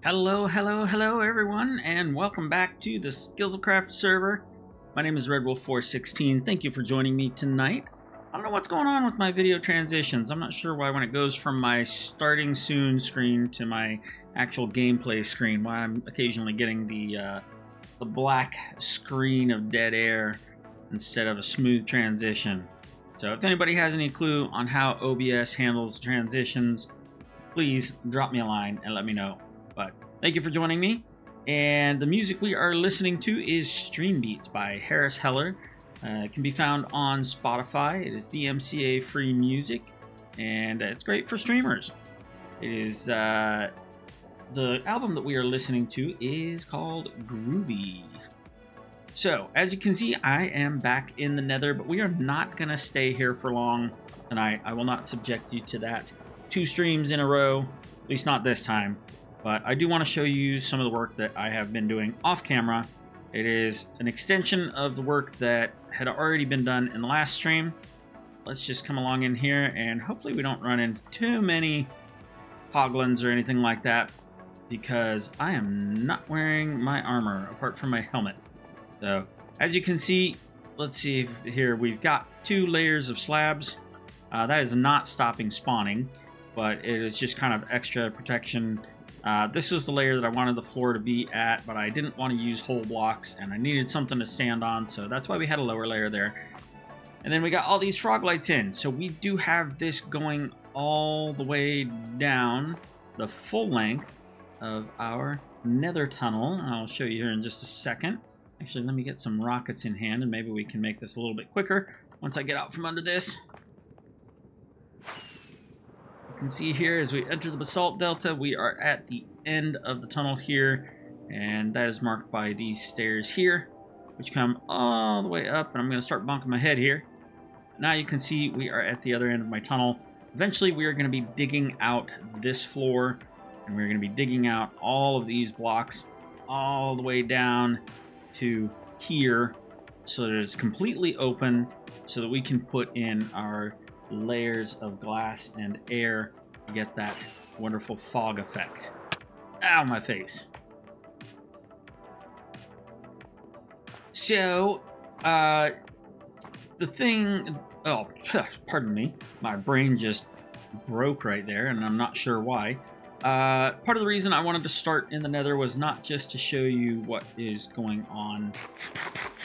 Hello everyone, and welcome back to the Skizzlecraft server. My name is RedWolf416. Thank you for joining me tonight. I don't know what's going on with my video transitions. I'm not sure why when it goes from my starting soon screen to my actual gameplay screen, why I'm occasionally getting the black screen of dead air instead of a smooth transition. So if anybody has any clue on how OBS handles transitions, please drop me a line and let me know. But thank you for joining me. And the music we are listening to is Stream Beats by Harris Heller. It can be found on Spotify. It is DMCA free music, and it's great for streamers. It is the album that we are listening to is called Groovy. So as you can see, I am back in the Nether, but we are not gonna stay here for long tonight. I will not subject you to that 2 streams in a row, at least not this time. But I do want to show you some of the work that I have been doing off camera. It is an extension of the work that had already been done in the last stream. Let's just come along in here, and hopefully we don't run into too many hoglins or anything like that, because I am not wearing my armor apart from my helmet. So as you can see, let's see here, we've got 2 layers of slabs. That is not stopping spawning, but it is just kind of extra protection. This was the layer that I wanted the floor to be at, but I didn't want to use whole blocks, and I needed something to stand on, so that's why we had a lower layer there. And then we got all these frog lights in, so we do have this going all the way down the full length of our nether tunnel. I'll show you here in just a second. Actually, let me get some rockets in hand, and maybe we can make this a little bit quicker once I get out from under this. You can see here as we enter the basalt delta, we are at the end of the tunnel here, and that is marked by these stairs here, which come all the way up, and I'm going to start bonking my head here. Now you can see we are at the other end of my tunnel. Eventually we are going to be digging out this floor, and we're going to be digging out all of these blocks all the way down to here, so that it's completely open, so that we can put in our layers of glass and air to get that wonderful fog effect. Ow, my face. So, the thing... Oh, pardon me. My brain just broke right there, and I'm not sure why. Part of the reason I wanted to start in the Nether was not just to show you what is going on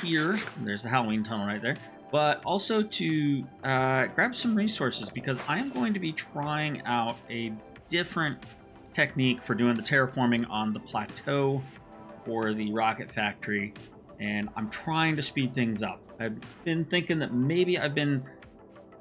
here. There's the Halloween tunnel right there. But also to grab some resources, because I am going to be trying out a different technique for doing the terraforming on the plateau for the rocket factory, and I'm trying to speed things up. I've been thinking that maybe I've been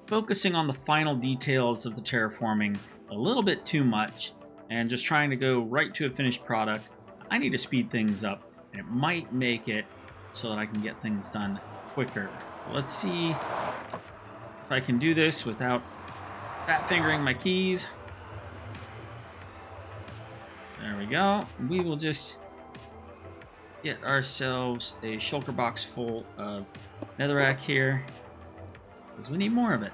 focusing on the final details of the terraforming a little bit too much and just trying to go right to a finished product. I need to speed things up, and it might make it so that I can get things done quicker. Let's see if I can do this without fat fingering my keys. There we go. We will just get ourselves a shulker box full of netherrack here, because we need more of it.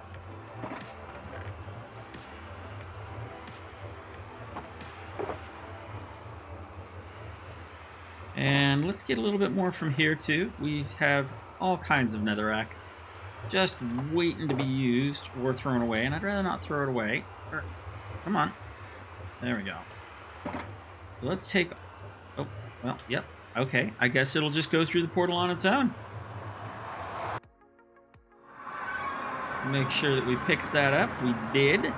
And let's get a little bit more from here too. We have all kinds of netherrack just waiting to be used or thrown away, and I'd rather not throw it away. Come on. There we go. So let's take... Oh, well, yep. Okay, I guess it'll just go through the portal on its own. Make sure that we picked that up. We did.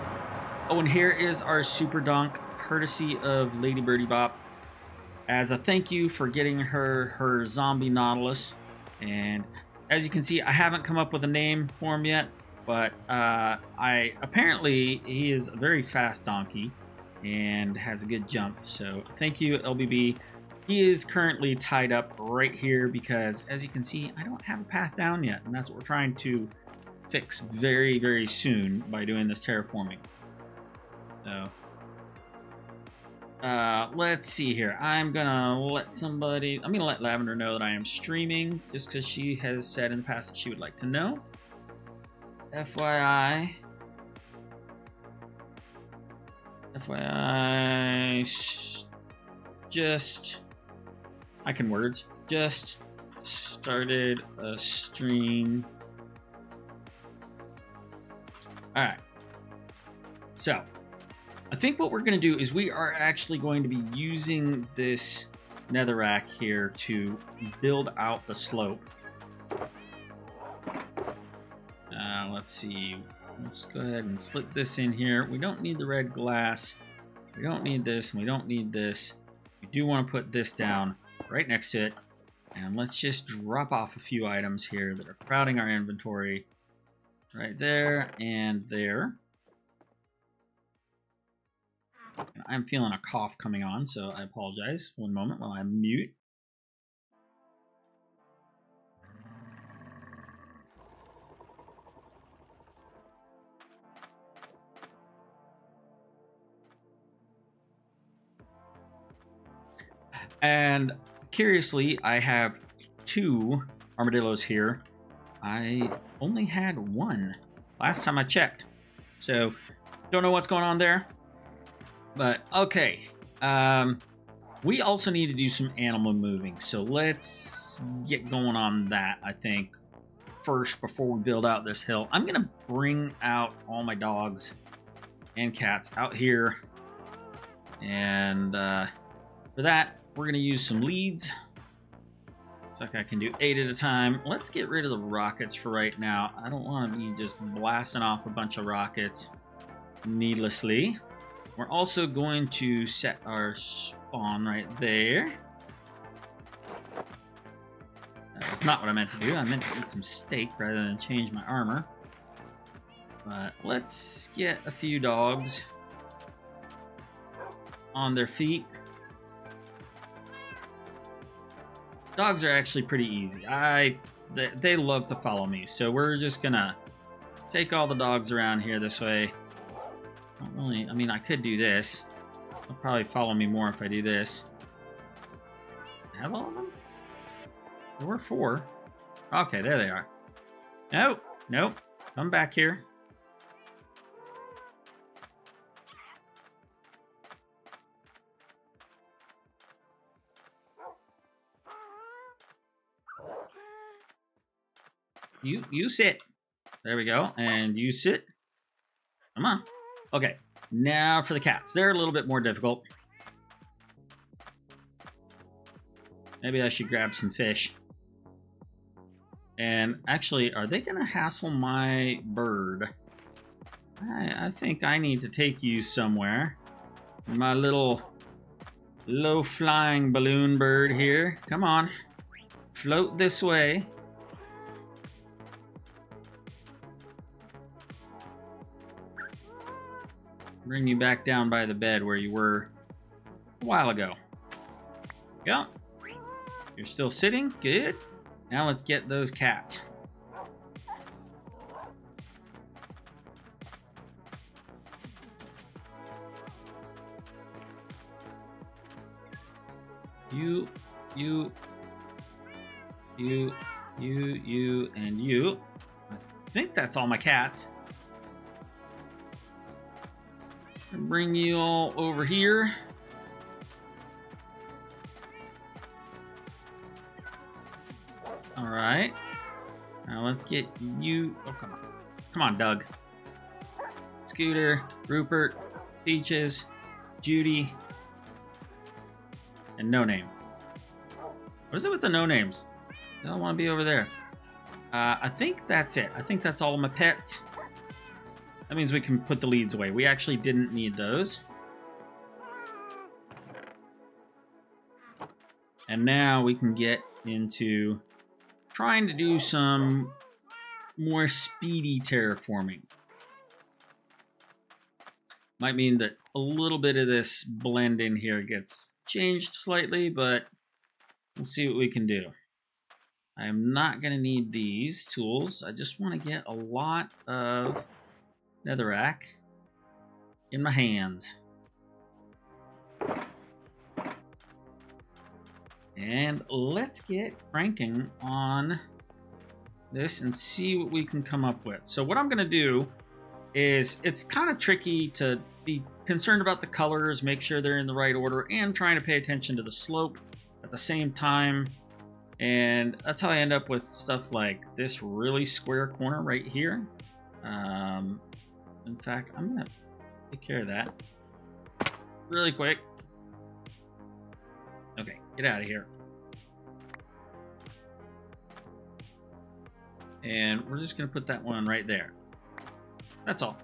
Oh, and here is our super dunk, courtesy of Lady Birdie Bop, as a thank you for getting her zombie Nautilus. And as you can see, I haven't come up with a name for him yet, but apparently he is a very fast donkey and has a good jump. So thank you, LBB. He is currently tied up right here because, as you can see, I don't have a path down yet, and that's what we're trying to fix very, very soon by doing this terraforming. So let's see here. I'm gonna let Lavender know that I am streaming, just because she has said in the past that she would like to know. FYI, just, I can words, just started a stream. All right. So I think what we're going to do is we are actually going to be using this netherrack here to build out the slope. Let's see. Let's go ahead and slip this in here. We don't need the red glass. We don't need this, and we don't need this. We do want to put this down right next to it. And let's just drop off a few items here that are crowding our inventory. Right there and there. And I'm feeling a cough coming on, so I apologize. One moment while I mute. And curiously, I have 2 armadillos here. I only had 1 last time I checked. So, don't know what's going on there. But, okay. We also need to do some animal moving. So, let's get going on that, I think, first before we build out this hill. I'm going to bring out all my dogs and cats out here. And for that, we're going to use some leads. Looks like I can do 8 at a time. Let's get rid of the rockets for right now. I don't want to be just blasting off a bunch of rockets needlessly. We're also going to set our spawn right there. That's not what I meant to do. I meant to eat some steak rather than change my armor. But let's get a few dogs on their feet. Dogs are actually pretty easy. They love to follow me, so we're just gonna take all the dogs around here this way. Don't really, I mean, I could do this. They'll probably follow me more if I do this. Have all of them? There were 4. Okay, there they are. Nope, nope. Come back here. You sit. There we go. And you sit. Come on. Okay. Now for the cats. They're a little bit more difficult. Maybe I should grab some fish. And actually, are they going to hassle my bird? I think I need to take you somewhere. My little low-flying balloon bird here. Come on. Float this way. Bring you back down by the bed where you were a while ago. Yeah. You're still sitting? Good. Now let's get those cats. You, and you. I think that's all my cats. Bring you all over here. All right. Now let's get you. Oh, come on. Come on, Doug. Scooter, Rupert, Peaches, Judy, and No Name. What is it with the no names? They don't want to be over there. I think that's it. I think that's all of my pets. That means we can put the leads away. We actually didn't need those. And now we can get into trying to do some more speedy terraforming. Might mean that a little bit of this blend in here gets changed slightly, but we'll see what we can do. I am not going to need these tools. I just want to get a lot of netherrack in my hands. And let's get cranking on this and see what we can come up with. So what I'm going to do is it's kind of tricky to be concerned about the colors, make sure they're in the right order, and trying to pay attention to the slope at the same time. And that's how I end up with stuff like this really square corner right here. In fact, I'm gonna take care of that really quick. Okay, get out of here. And we're just gonna put that one right there. That's all.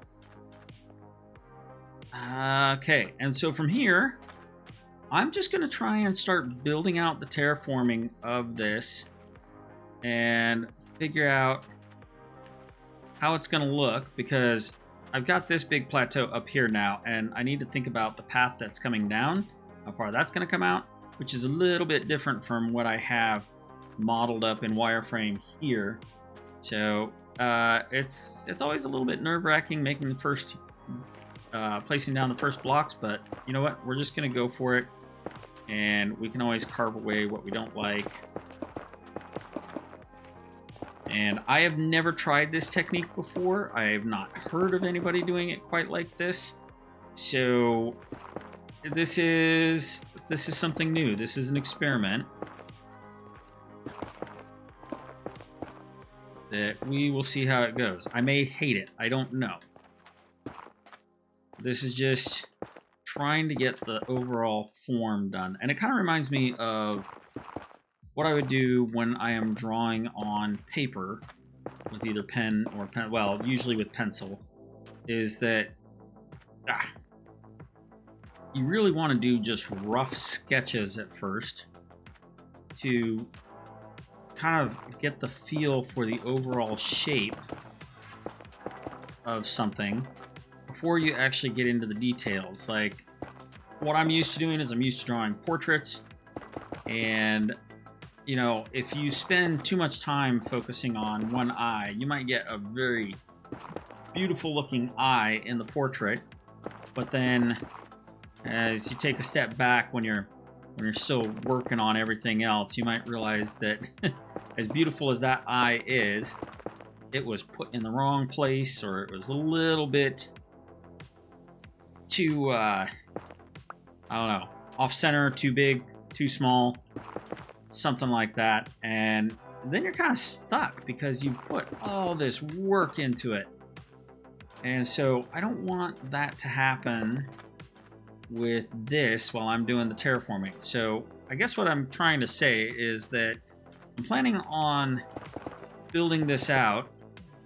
Okay, and so from here, I'm just going to try and start building out the terraforming of this and figure out how it's going to look, because I've got this big plateau up here now, and I need to think about the path that's coming down, how far that's going to come out, which is a little bit different from what I have modeled up in wireframe here. So it's always a little bit nerve-wracking making the first placing down the first blocks, but you know what, we're just gonna go for it, and we can always carve away what we don't like. And I have never tried this technique before. I have not heard of anybody doing it quite like this, so this is something new. This is an experiment that we will see how it goes. I may hate it, I don't know. This is just trying to get the overall form done. And it kind of reminds me of what I would do when I am drawing on paper with either pen or pen, well, usually with pencil, is that you really want to do just rough sketches at first to kind of get the feel for the overall shape of something before you actually get into the details. Like, what I'm used to doing is I'm used to drawing portraits, and you know, if you spend too much time focusing on one eye, you might get a very beautiful looking eye in the portrait, but then as you take a step back when you're still working on everything else, you might realize that as beautiful as that eye is, it was put in the wrong place, or it was a little bit too, I don't know, off center, too big, too small, something like that. And then you're kind of stuck because you put all this work into it. And so I don't want that to happen with this while I'm doing the terraforming. So I guess what I'm trying to say is that I'm planning on building this out,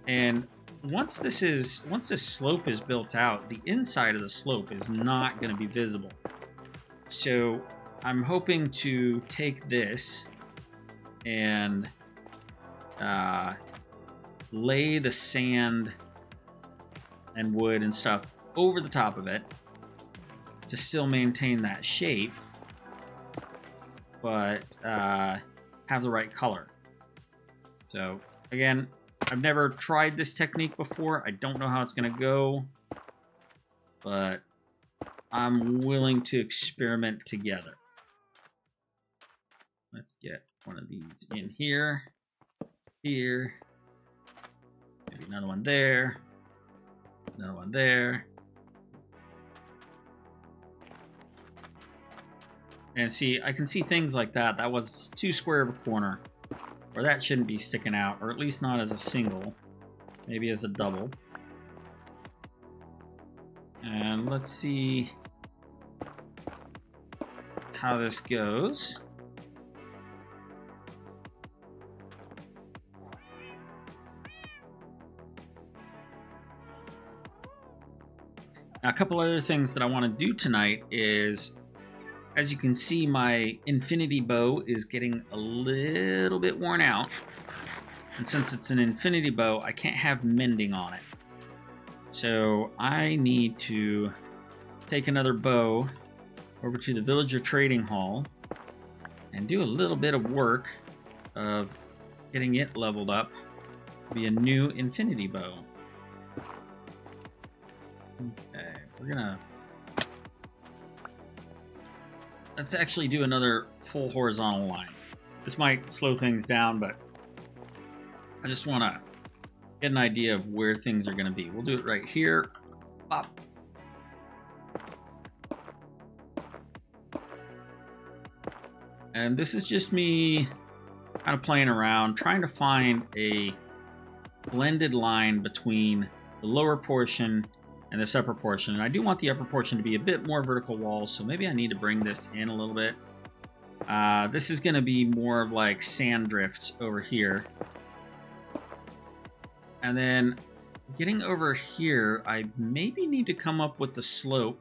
and once this slope is built out, the inside of the slope is not going to be visible. So I'm hoping to take this and lay the sand and wood and stuff over the top of it to still maintain that shape, but have the right color. So again, I've never tried this technique before. I don't know how it's going to go, but I'm willing to experiment together. Let's get one of these in here, here, maybe another one there, another one there. And see, I can see things like that. That was too square of a corner, or that shouldn't be sticking out, or at least not as a single, maybe as a double. And let's see how this goes. Now, a couple other things that I want to do tonight is, as you can see, my infinity bow is getting a little bit worn out. And since it's an infinity bow, I can't have mending on it. So I need to take another bow over to the villager trading hall and do a little bit of work of getting it leveled up to be a new infinity bow. Okay, we're gonna... let's actually do another full horizontal line. This might slow things down, but I just want to get an idea of where things are going to be. We'll do it right here. Pop. And this is just me kind of playing around, trying to find a blended line between the lower portion and this upper portion. And I do want the upper portion to be a bit more vertical walls, so maybe I need to bring this in a little bit. This is going to be more of like sand drifts over here. And then getting over here, I maybe need to come up with the slope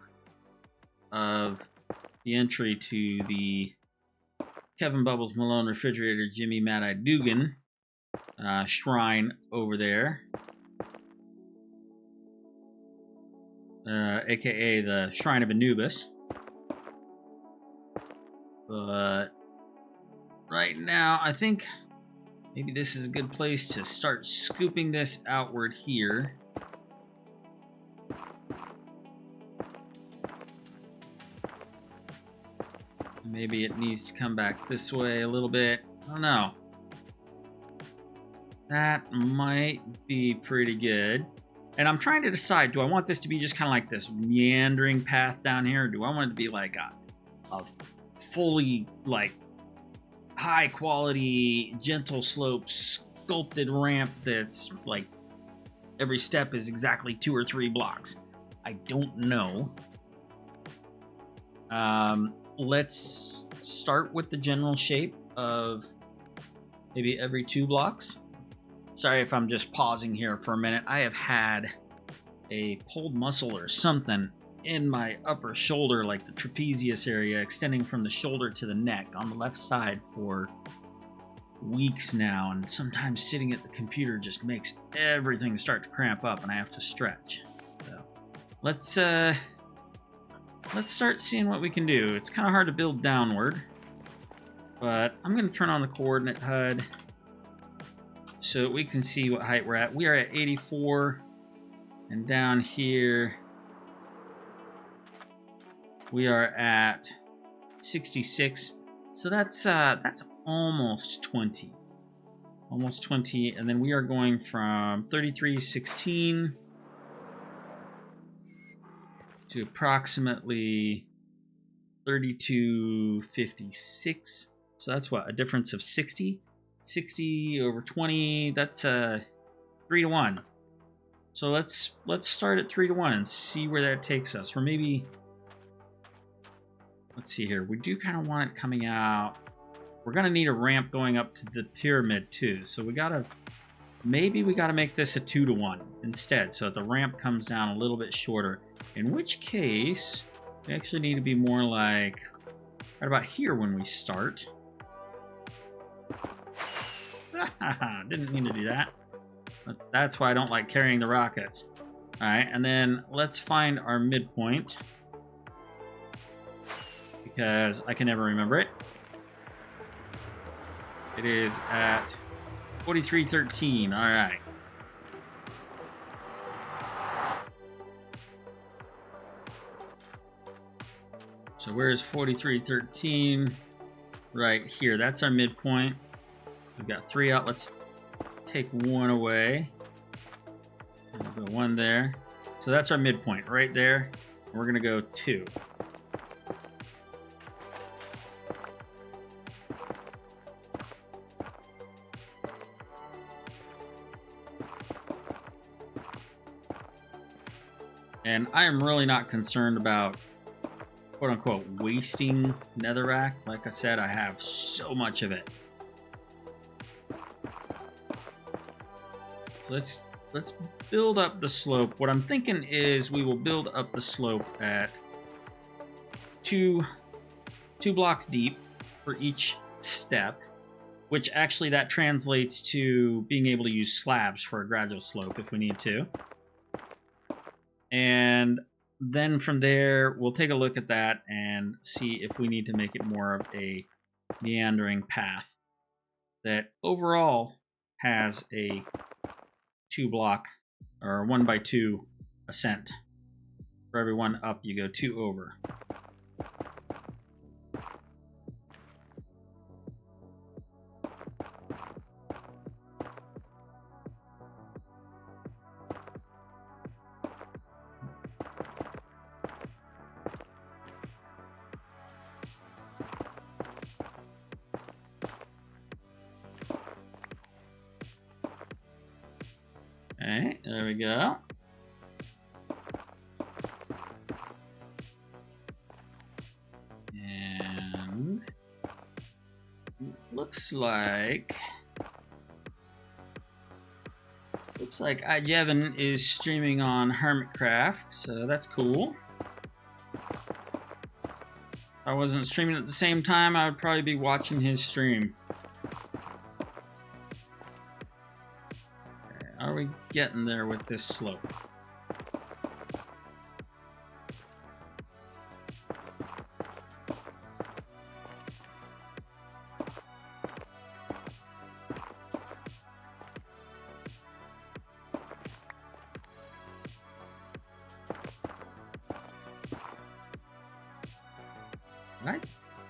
of the entry to the Kevin Bubbles Malone Refrigerator Jimmy Mad-Eye Dugan shrine over there. AKA the Shrine of Anubis. But right now, I think maybe this is a good place to start scooping this outward here. Maybe it needs to come back this way a little bit. I don't know. That might be pretty good. And I'm trying to decide, do I want this to be just kind of like this meandering path down here? Or do I want it to be like a fully like high quality, gentle slope, sculpted ramp that's like every step is exactly 2 or 3 blocks? I don't know. Let's start with the general shape of maybe every 2 blocks. Sorry if I'm just pausing here for a minute. I have had a pulled muscle or something in my upper shoulder, like the trapezius area, extending from the shoulder to the neck on the left side for weeks now. And sometimes sitting at the computer just makes everything start to cramp up and I have to stretch. So let's start seeing what we can do. It's kind of hard to build downward, but I'm going to turn on the coordinate HUD so we can see what height we're at. We are at 84, and down here we are at 66. So that's almost 20. Almost 20, and then we are going from 3316 to approximately 3256. So that's what, a difference of 60? 60 over 20, that's 3 to 1. So let's start at 3 to 1 and see where that takes us. Or maybe, let's see here. We do kind of want it coming out. We're gonna need a ramp going up to the pyramid too. So maybe we gotta make this a 2 to 1 instead, so that the ramp comes down a little bit shorter. In which case, we actually need to be more like right about here when we start. Didn't mean to do that. But that's why I don't like carrying the rockets. Alright, and then let's find our midpoint, because I can never remember it. It is at 4313. Alright. So where is 4313? Right here. That's our midpoint. We've got 3 out. Let's take 1 away. We'll go 1 there. So that's our midpoint right there. We're going to go 2. And I am really not concerned about, quote unquote, wasting netherrack. Like I said, I have so much of it. So let's build up the slope. What I'm thinking is we will build up the slope at two blocks deep for each step, which actually that translates to being able to use slabs for a gradual slope if we need to. And then from there, we'll take a look at that and see if we need to make it more of a meandering path that overall has a 2 block or 1 by 2 ascent. For every 1 up, you go 2 over. There we go. And looks like iJevin is streaming on Hermitcraft, so that's cool. If I wasn't streaming at the same time, I would probably be watching his stream. Okay, are we getting there with this slope?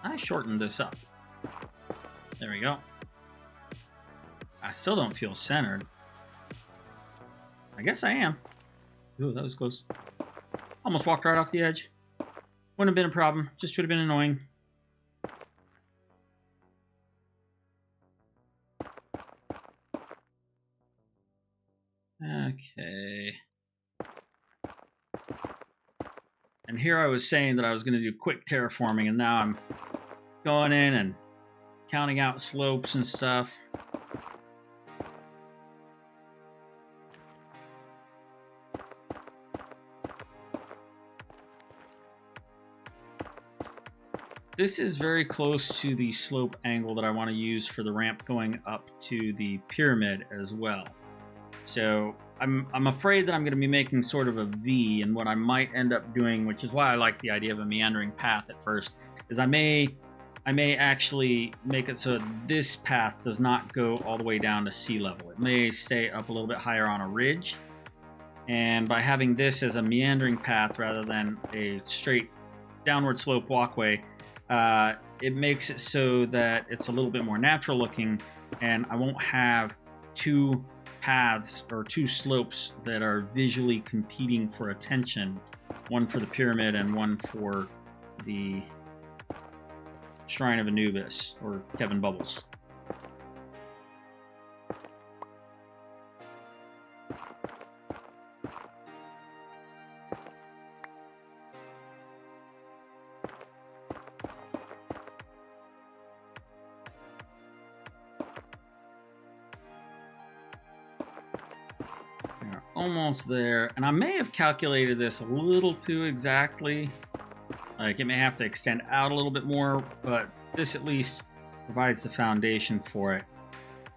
I shortened this up. There we go. I still don't feel centered. I guess I am. Ooh, that was close. Almost walked right off the edge. Wouldn't have been a problem. Just would have been annoying. Okay. And here I was saying that I was going to do quick terraforming, and now I'm going in and counting out slopes and stuff. This is very close to the slope angle that I want to use for the ramp going up to the pyramid as well. So I'm afraid that I'm going to be making sort of a V, and what I might end up doing, which is why I like the idea of a meandering path at first, is I may actually make it so this path does not go all the way down to sea level. It may stay up a little bit higher on a ridge, and by having this as a meandering path rather than a straight downward slope walkway, it makes it so that it's a little bit more natural looking, and I won't have two paths or two slopes that are visually competing for attention, one for the pyramid and one for the Shrine of Anubis or Kevin Bubbles. Almost there, and I may have calculated this a little too exactly. Like, it may have to extend out a little bit more, but this at least provides the foundation for it.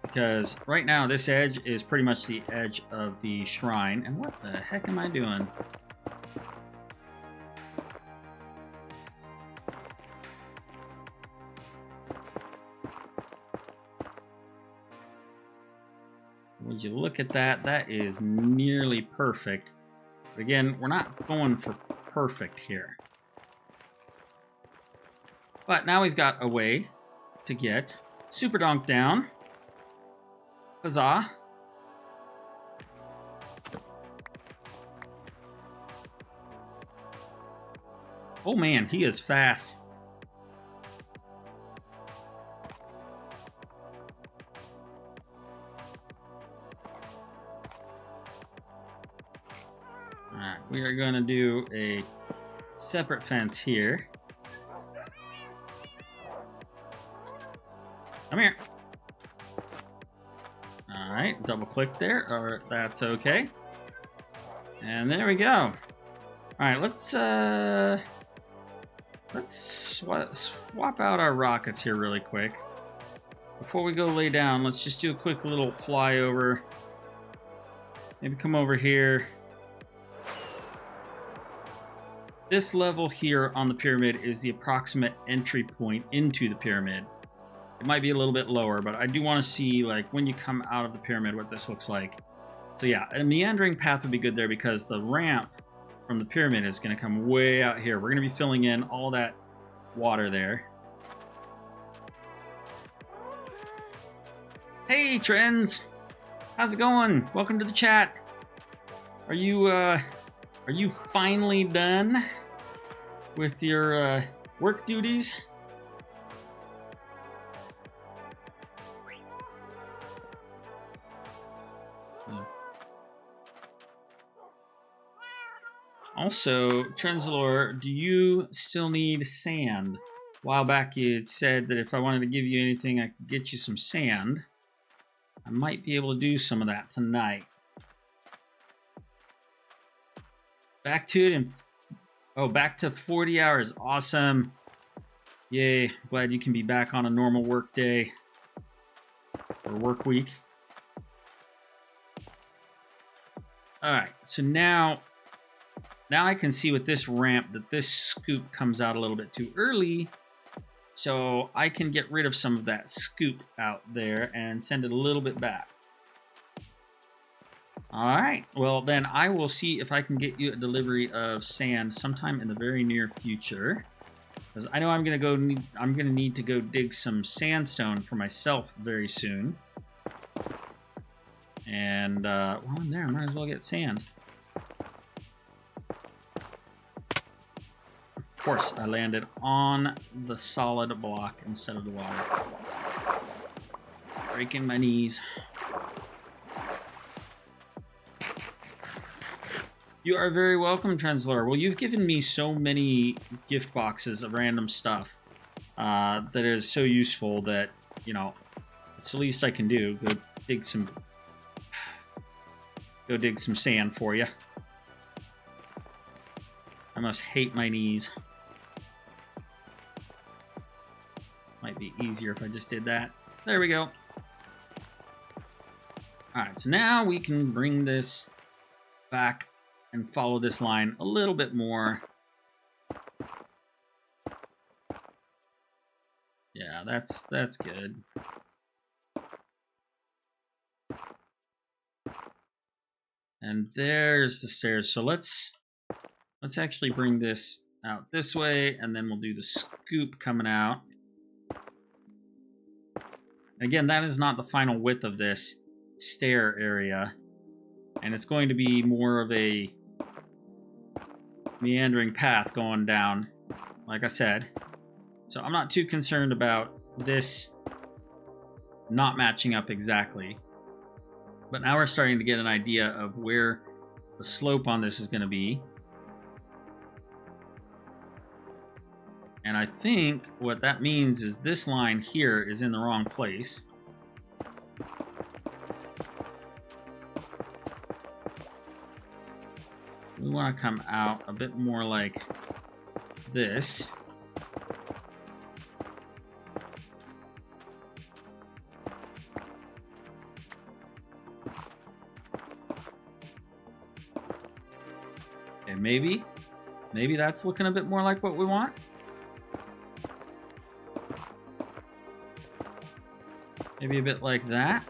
Because right now this edge is pretty much the edge of the shrine. And what the heck am I doing? Would you look at that? That is nearly perfect. But again, we're not going for perfect here. But now we've got a way to get Super Donk down. Huzzah. Oh man, he is fast. Alright, we are going to do a separate fence here. Come here. Alright, double click there, or that's okay. And there we go. Alright, let's swap out our rockets here really quick. Before we go lay down, let's just do a quick little flyover. Maybe come over here. This level here on the pyramid is the approximate entry point into the pyramid. It might be a little bit lower, but I do want to see, like, when you come out of the pyramid, what this looks like. So yeah, a meandering path would be good there because the ramp from the pyramid is going to come way out here. We're going to be filling in all that water there. Hey, Trends! How's it going? Welcome to the chat. Are you finally done with your work duties? Also, Trenzalore, do you still need sand? A while back you had said that if I wanted to give you anything, I could get you some sand. I might be able to do some of that tonight. Back to it in... Oh, back to 40 hours. Awesome. Yay. Glad you can be back on a normal work day. Or work week. Alright, so now I can see with this ramp that this scoop comes out a little bit too early. So I can get rid of some of that scoop out there and send it a little bit back. Alright, well then I will see if I can get you a delivery of sand sometime in the very near future. Because I know I'm gonna need to go dig some sandstone for myself very soon. And well, I'm there, I might as well get sand. Of course, I landed on the solid block instead of the water. Breaking my knees. You are very welcome, Trenzalore. Well, you've given me so many gift boxes of random stuff that is so useful that, you know, it's the least I can do. Go dig some sand for you. I must hate my knees. Might be easier if I just did that. There we go. Alright, so now we can bring this back and follow this line a little bit more. Yeah, that's good. And there's the stairs. So let's actually bring this out this way, and then we'll do the scoop coming out. Again, that is not the final width of this stair area, and it's going to be more of a meandering path going down, like I said. So I'm not too concerned about this not matching up exactly. But now we're starting to get an idea of where the slope on this is going to be. And I think what that means is this line here is in the wrong place. We want to come out a bit more like this. Okay, maybe that's looking a bit more like what we want. Maybe a bit like that.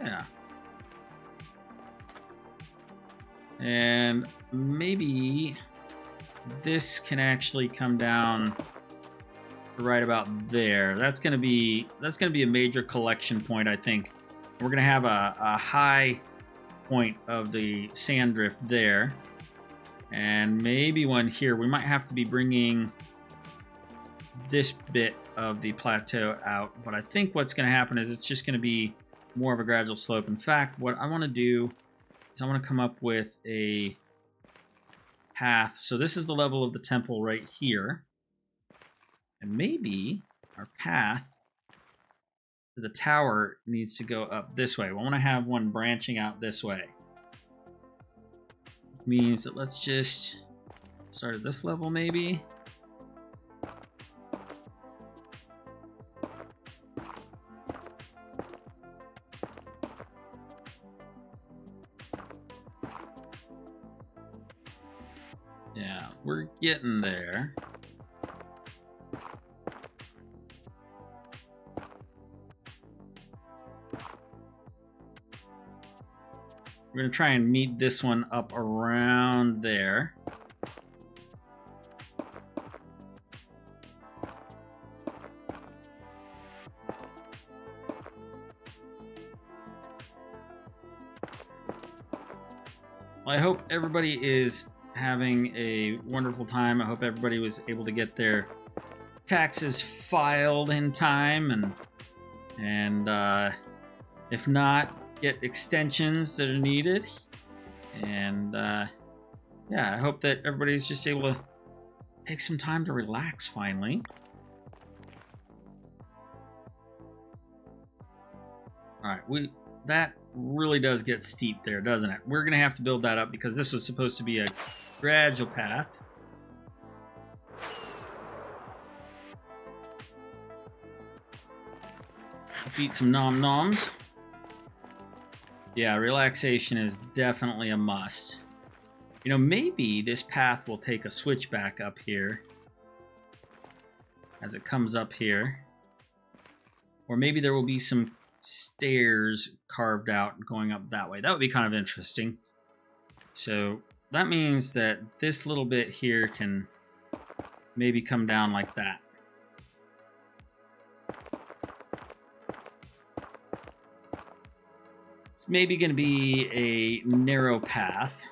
Yeah. And maybe this can actually come down right about there. That's gonna be a major collection point, I think. We're gonna have a high point of the sand drift there, and maybe one here. We might have to be bringing this bit of the plateau out, but I think what's going to happen is it's just going to be more of a gradual slope. In fact, what I want to do is I want to come up with a path. So this is the level of the temple right here, and maybe our path to the tower needs to go up this way. We want to have one branching out this way. Which means that let's just start at this level maybe. Yeah, we're getting there. We're going to try and meet this one up around there. Well, I hope everybody is having a wonderful time. I hope everybody was able to get their taxes filed in time, and if not, get extensions that are needed. And yeah, I hope that everybody's just able to take some time to relax finally. Alright, that really does get steep there, doesn't it? We're going to have to build that up because this was supposed to be a gradual path. Let's eat some nom-noms. Yeah, relaxation is definitely a must. You know, maybe this path will take a switchback up here as it comes up here. Or maybe there will be some stairs carved out going up that way. That would be kind of interesting. So that means that this little bit here can maybe come down like that. It's maybe going to be a narrow path.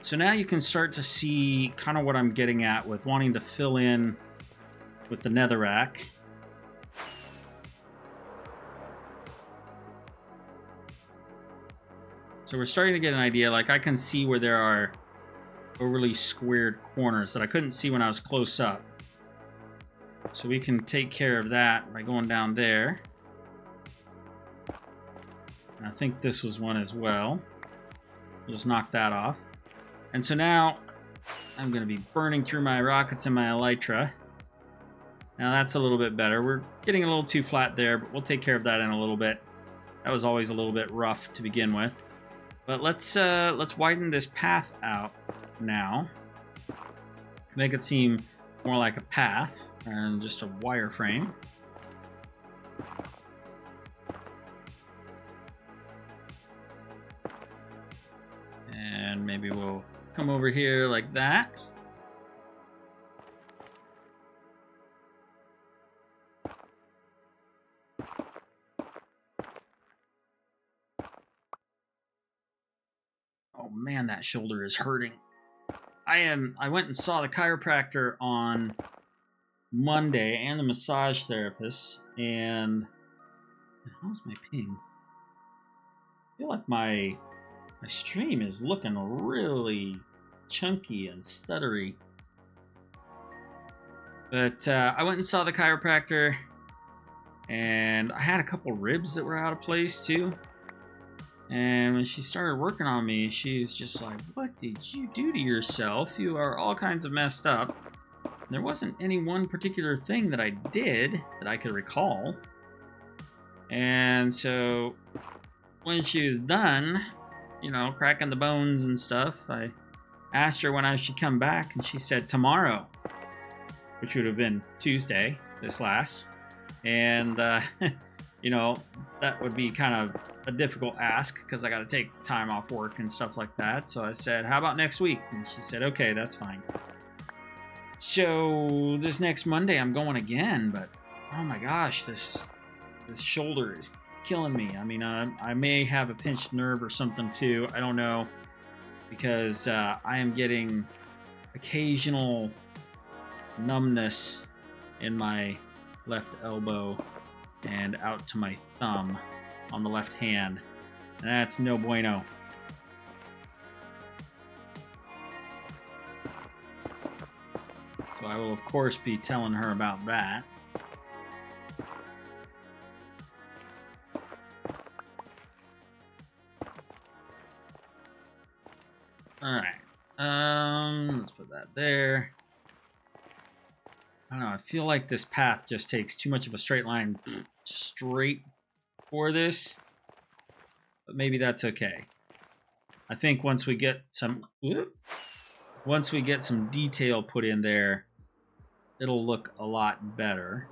So now you can start to see kind of what I'm getting at with wanting to fill in with the netherrack. So we're starting to get an idea. Like, I can see where there are overly squared corners that I couldn't see when I was close up. So we can take care of that by going down there. And I think this was one as well. We'll just knock that off. And so now I'm going to be burning through my rockets and my elytra. Now that's a little bit better. We're getting a little too flat there, but we'll take care of that in a little bit. That was always a little bit rough to begin with. But let's widen this path out now. Make it seem more like a path and just a wireframe. And maybe we'll come over here like that. Oh man, that shoulder is hurting. I went and saw the chiropractor on Monday and the massage therapist, and how's my ping? I feel like my stream is looking really chunky and stuttery. But I went and saw the chiropractor, and I had a couple ribs that were out of place too. And when she started working on me, she was just like, "What did you do to yourself? You are all kinds of messed up." And there wasn't any one particular thing that I did that I could recall. And so when she was done, you know, cracking the bones and stuff, I asked her when I should come back, and she said tomorrow, which would have been Tuesday, this last. And, you know, that would be kind of a difficult ask because I got to take time off work and stuff like that. So I said, how about next week? And she said, okay, that's fine. So this next Monday I'm going again, but oh my gosh, this shoulder is killing me. I mean, I may have a pinched nerve or something too. I don't know, because I am getting occasional numbness in my left elbow and out to my thumb on the left hand, and that's no bueno. So I will of course be telling her about that. Alright, let's put that there. I don't know, I feel like this path just takes too much of a straight line straight for this, but maybe that's okay. I think once we get some detail put in there, it'll look a lot better.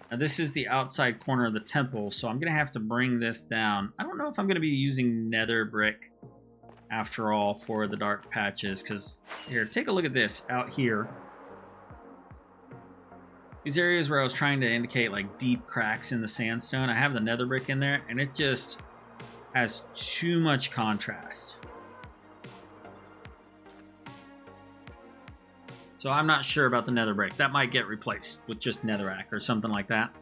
Now this is the outside corner of the temple, so I'm gonna have to bring this down. I don't know if I'm gonna be using nether brick after all for the dark patches, because here, take a look at this out here. These areas where I was trying to indicate like deep cracks in the sandstone, I have the nether brick in there, and it just has too much contrast. So I'm not sure about the nether brick. That might get replaced with just netherrack or something like that.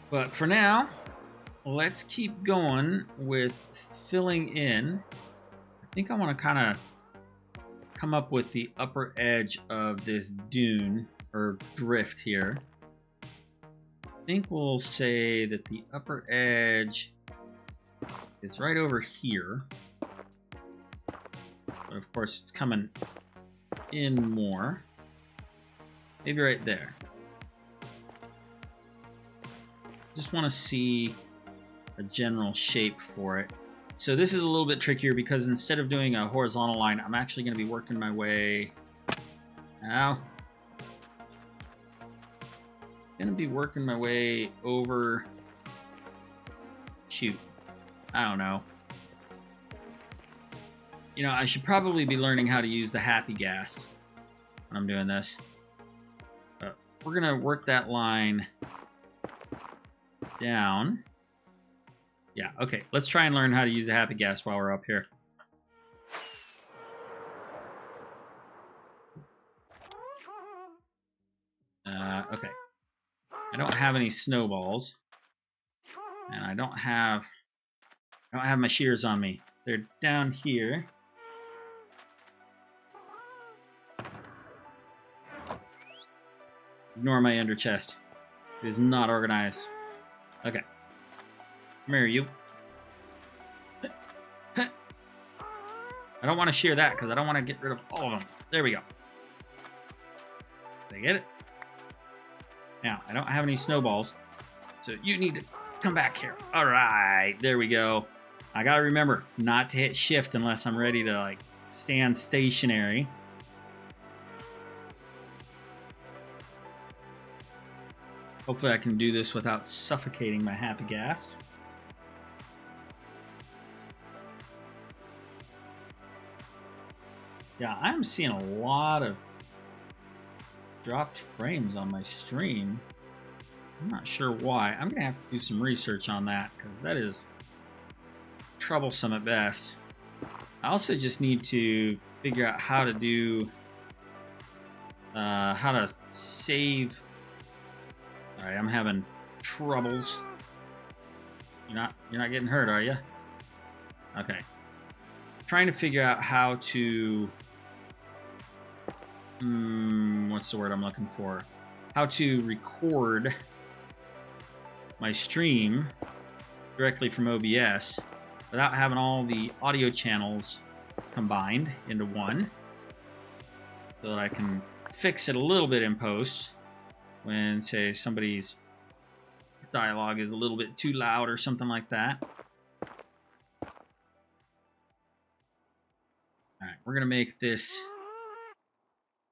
But for now, let's keep going with filling in. I think I want to kind of come up with the upper edge of this dune or drift here. I think we'll say that the upper edge is right over here. But of course, it's coming in more. Maybe right there. Just want to see a general shape for it. So this is a little bit trickier because instead of doing a horizontal line, I'm actually going to be working my way... Ow. Going to be working my way over... Shoot. I don't know. You know, I should probably be learning how to use the happy gas when I'm doing this. But we're going to work that line down. Yeah, okay. Let's try and learn how to use the happy gas while we're up here. Okay. I don't have any snowballs. And I don't have my shears on me. They're down here. Ignore my under chest. It is not organized. Okay. Come here, you. I don't want to shear that because I don't want to get rid of all of them. There we go. Did I get it? Now, I don't have any snowballs, so you need to come back here. All right, there we go. I got to remember not to hit shift unless I'm ready to like stand stationary. Hopefully I can do this without suffocating my happy gas. Yeah, I'm seeing a lot of dropped frames on my stream. I'm not sure why. I'm going to have to do some research on that because that is troublesome at best. I also just need to figure out how to do... how to save... Alright, I'm having troubles. You're not getting hurt, are you? Okay. Trying to figure out how to... what's the word I'm looking for? How to record my stream directly from OBS without having all the audio channels combined into one, so that I can fix it a little bit in post when, say, somebody's dialogue is a little bit too loud or something like that. Alright, we're going to make this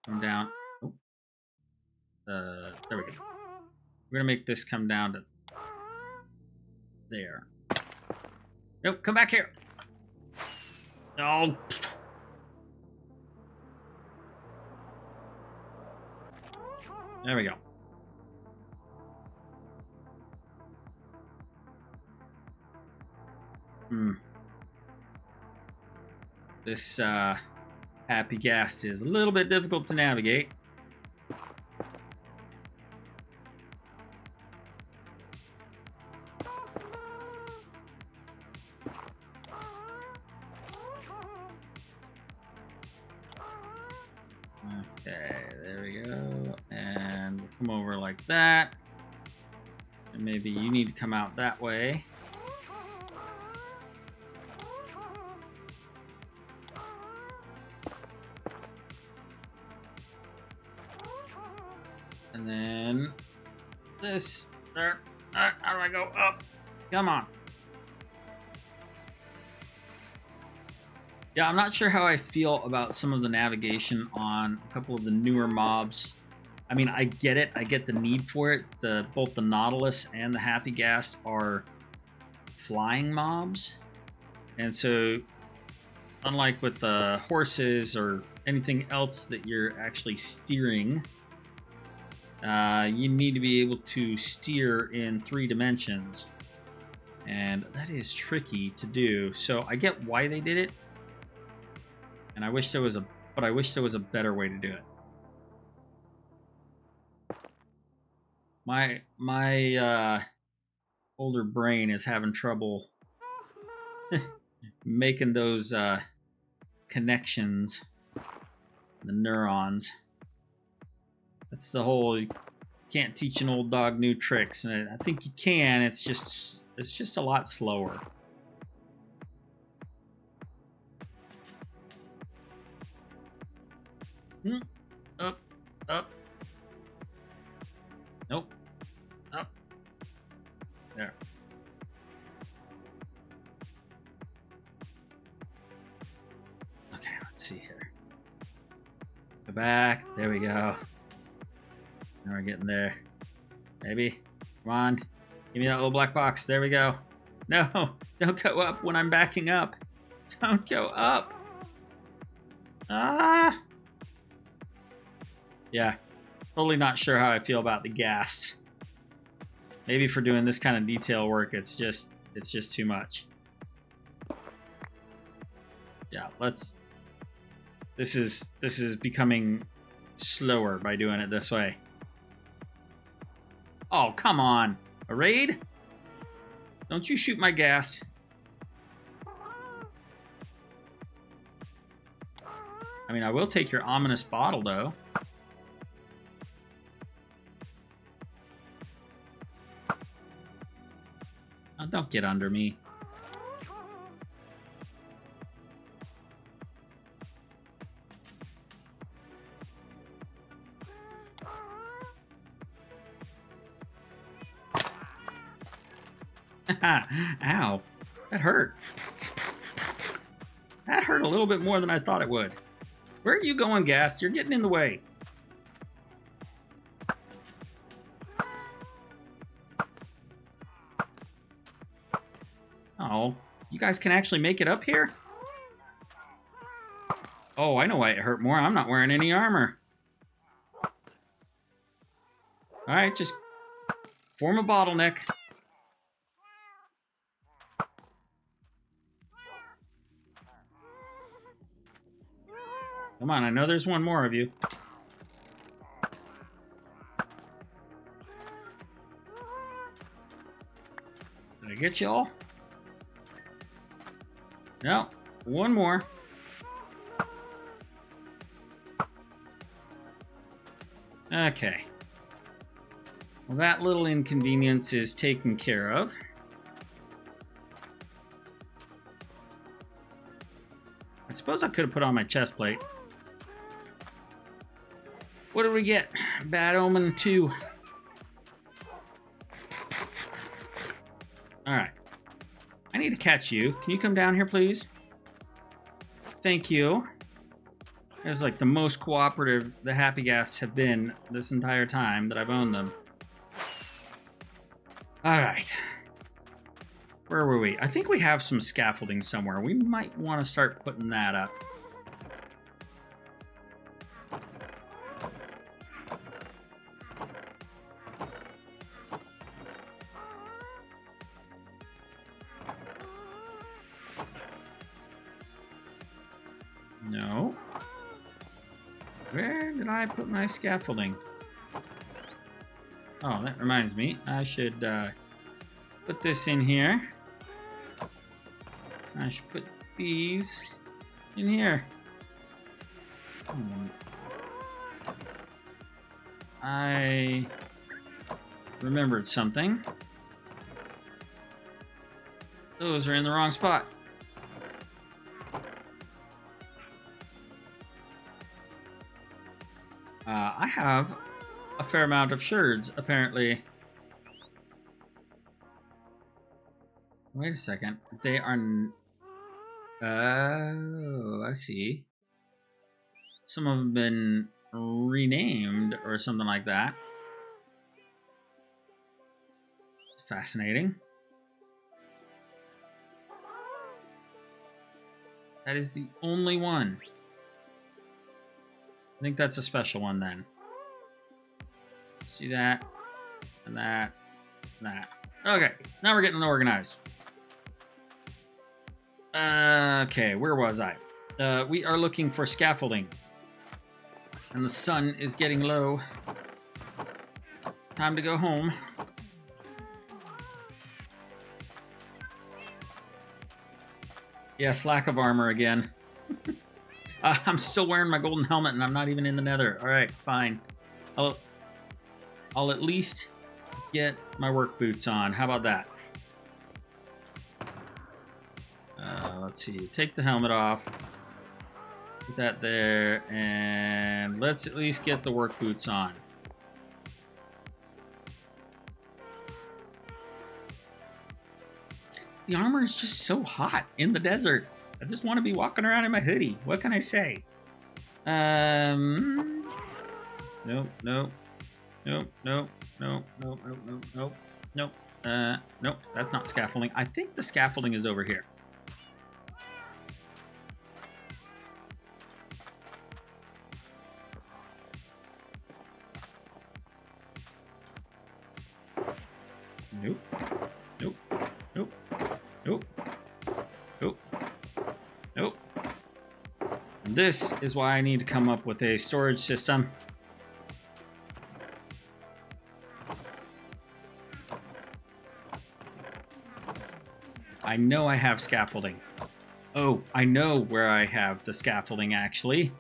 come down. Oh. There we go. We're going to make this come down to there. Nope, come back here. No. There we go. This happy gas is a little bit difficult to navigate. Okay, there we go. And we'll come over like that. And maybe you need to come out that way. And then this, there, how do I go up? Come on. Yeah, I'm not sure how I feel about some of the navigation on a couple of the newer mobs. I mean, I get it. I get the need for it. Both the Nautilus and the Happy Ghast are flying mobs. And so, unlike with the horses or anything else that you're actually steering, you need to be able to steer in 3 dimensions. And that is tricky to do. So I get why they did it. And I wish there was a better way to do it. My older brain is having trouble making those connections, the neurons. That's the whole, you can't teach an old dog new tricks, and I think you can. It's just a lot slower. Up, up. Nope. Up. There. Okay, let's see here. Go back. There we go. Now we're getting there. Maybe. Come on. Give me that little black box. There we go. No, don't go up when I'm backing up. Don't go up. Ah. Yeah. Totally not sure how I feel about the gas. Maybe for doing this kind of detail work, it's just too much. Yeah, this is becoming slower by doing it this way. Oh, come on. A raid? Don't you shoot my gas. I mean, I will take your ominous bottle, though. Oh, don't get under me. Ow. That hurt. That hurt a little bit more than I thought it would. Where are you going, Ghast? You're getting in the way. Oh, you guys can actually make it up here? Oh, I know why it hurt more. I'm not wearing any armor. Alright, just form a bottleneck. Come on, I know there's one more of you. Did I get you all? No, one more. Okay. Well, that little inconvenience is taken care of. I suppose I could have put on my chest plate. What did we get? Bad Omen 2. Alright. I need to catch you. Can you come down here, please? Thank you. It's like the most cooperative the Happy Ghasts have been this entire time that I've owned them. Alright. Where were we? I think we have some scaffolding somewhere. We might want to start putting that up. No. Where did I put my scaffolding? Oh, that reminds me. I should put this in here. I should put these in here. I remembered something. Those are in the wrong spot. I have a fair amount of sherds, apparently. Wait a second. They are... Oh, I see. Some of them have been renamed or something like that. It's fascinating. That is the only one. I think that's a special one then. Let's do that, and that, and that. Okay, now we're getting organized. Okay, where was I? We are looking for scaffolding. And the sun is getting low. Time to go home. Yes, lack of armor again. I'm still wearing my golden helmet and I'm not even in the nether. Alright, fine. I'll at least get my work boots on. How about that? Let's see. Take the helmet off. Put that there. And let's at least get the work boots on. The armor is just so hot in the desert. I just want to be walking around in my hoodie. What can I say? Nope, nope. Nope, nope, nope, nope, nope, nope, nope, nope. Nope, that's not scaffolding. I think the scaffolding is over here. Nope, nope, nope, nope, nope, nope. And this is why I need to come up with a storage system. I know I have scaffolding. Oh, I know where I have the scaffolding, actually.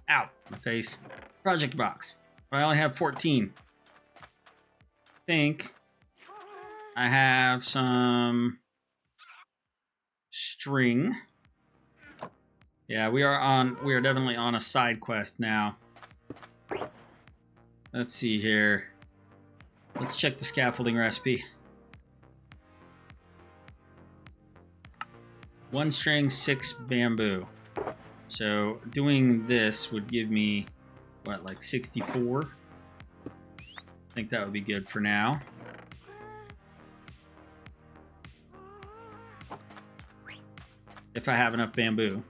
Ow, my face. Project box. But I only have 14. I think I have some string. Yeah, we are definitely on a side quest now. Let's see here. Let's check the scaffolding recipe. 1 string, 6 bamboo. So doing this would give me, what, like 64? I think that would be good for now. If I have enough bamboo.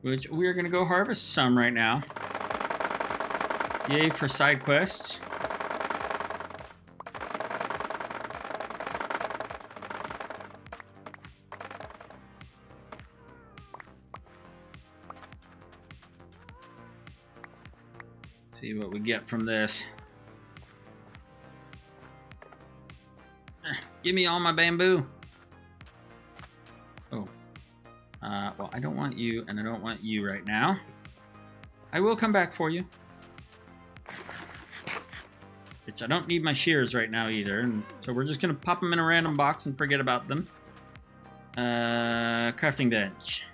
Which we're going to go harvest some right now. Yay for side quests. See what we get from this. Give me all my bamboo. Oh. Well, I don't want you, and I don't want you right now. I will come back for you. Which I don't need my shears right now either, and so we're just gonna pop them in a random box and forget about them. Crafting bench.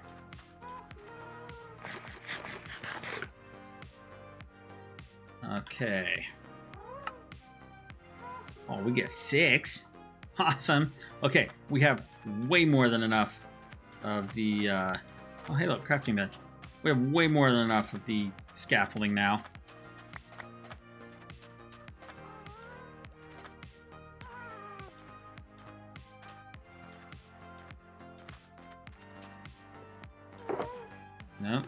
Okay. Oh, we get 6. Awesome. Okay, we have way more than enough of the, oh, hey, look, crafting bench. We have way more than enough of the scaffolding now. No.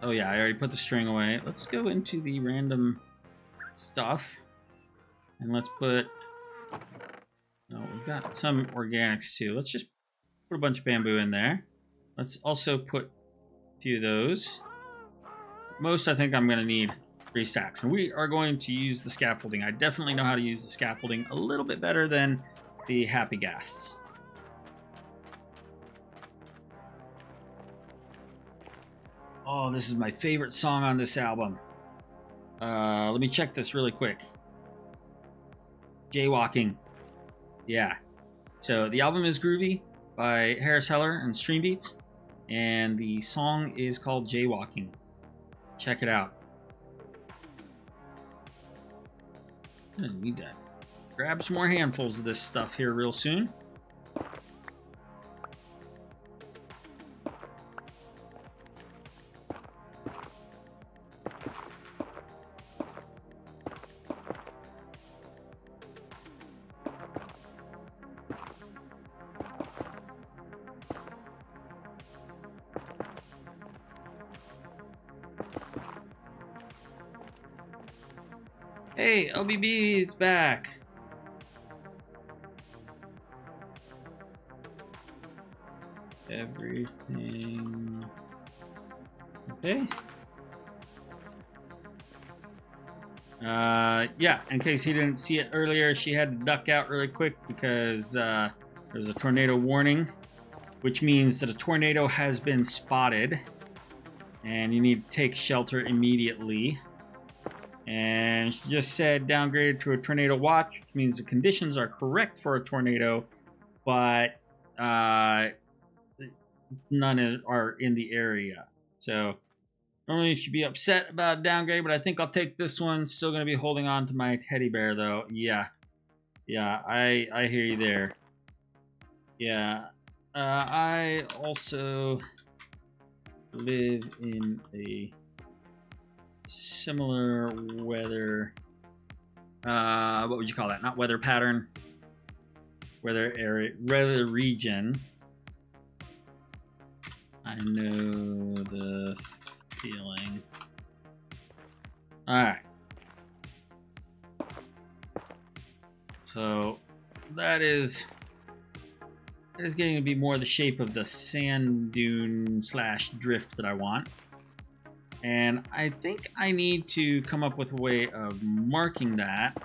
Oh yeah, I already put the string away. Let's go into the random stuff. And let's put... No, we've got some organics too. Let's just put a bunch of bamboo in there. Let's also put a few of those. Most, I think I'm going to need 3 stacks. And we are going to use the scaffolding. I definitely know how to use the scaffolding a little bit better than the happy ghasts. Oh, this is my favorite song on this album. Let me check this really quick. Jaywalking. Yeah. So the album is Groovy by Harris Heller and Stream Beats. And the song is called Jaywalking. Check it out. I need to grab some more handfuls of this stuff here real soon. Hey, LBB is back. Everything okay? Yeah, in case he didn't see it earlier, she had to duck out really quick because there's a tornado warning, which means that a tornado has been spotted and you need to take shelter immediately. And she just said downgraded to a tornado watch, which means the conditions are correct for a tornado, but none are in the area. So normally you should be upset about a downgrade, but I think I'll take this one. Still going to be holding on to my teddy bear, though. Yeah, I hear you there. Yeah, I also live in a similar weather. What would you call that? Not weather pattern. Weather area, weather region. I know the feeling. All right. So that is getting to be more the shape of the sand dune / drift that I want. And I think I need to come up with a way of marking that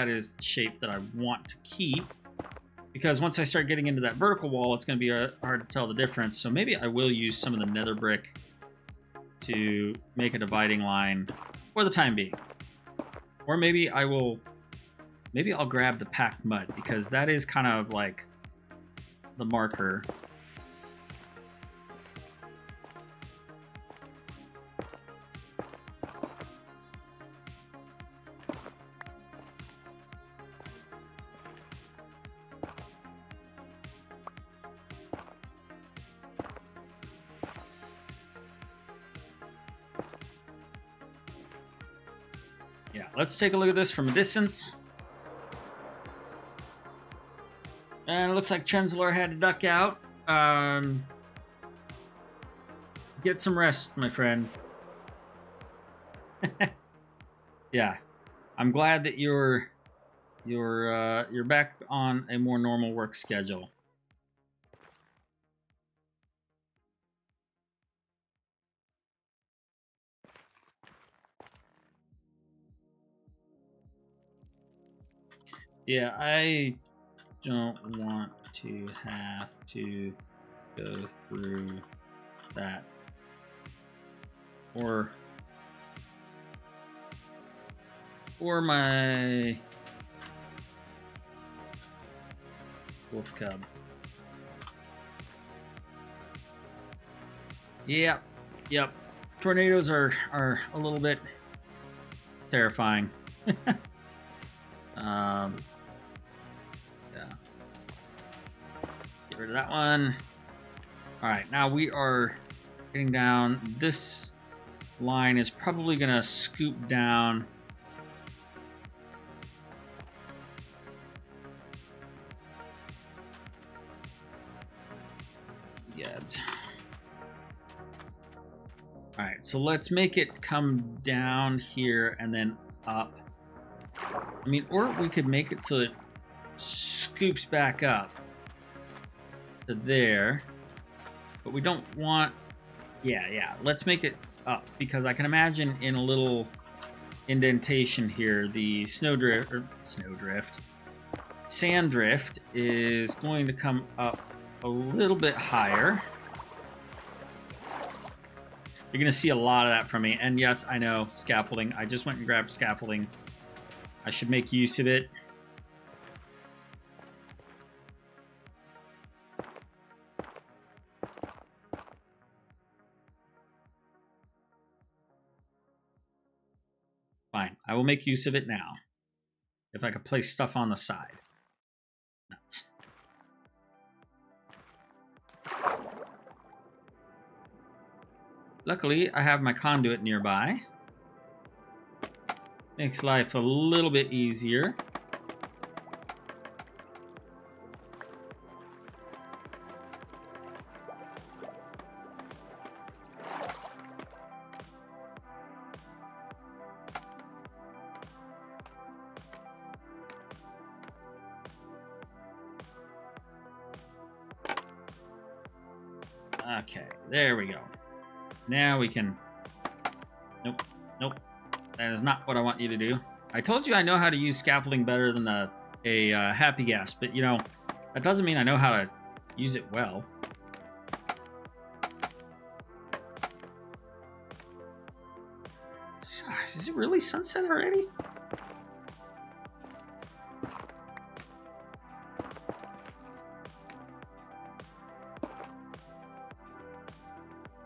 is the shape that I want to keep. Because once I start getting into that vertical wall, it's going to be hard to tell the difference. So maybe I will use some of the nether brick to make a dividing line for the time being. Or maybe I'll grab the packed mud, because that is kind of like the marker. Yeah, let's take a look at this from a distance. And it looks like Trenzalore had to duck out. Get some rest, my friend. Yeah, I'm glad that you're back on a more normal work schedule. Yeah, I don't want to have to go through that. Or my wolf cub. Yep. Tornadoes are a little bit terrifying. Yeah. Get rid of that one. All right, now we are getting down. This line is probably going to scoop down. Yeah. All right, so let's make it come down here and then up. I mean, or we could make it so it scoops back up to there. But we don't want... Yeah. Let's make it up, because I can imagine in a little indentation here, the sand drift is going to come up a little bit higher. You're going to see a lot of that from me. And yes, I know, scaffolding. I just went and grabbed scaffolding. I should make use of it. Fine. I will make use of it now. If I could place stuff on the side. Nuts. Luckily, I have my conduit nearby. Makes life a little bit easier. Okay, there we go. Now we can... Nope, nope. That is not what I want you to do. I told you I know how to use scaffolding better than a happy gas, but you know, that doesn't mean I know how to use it well. Is it really sunset already?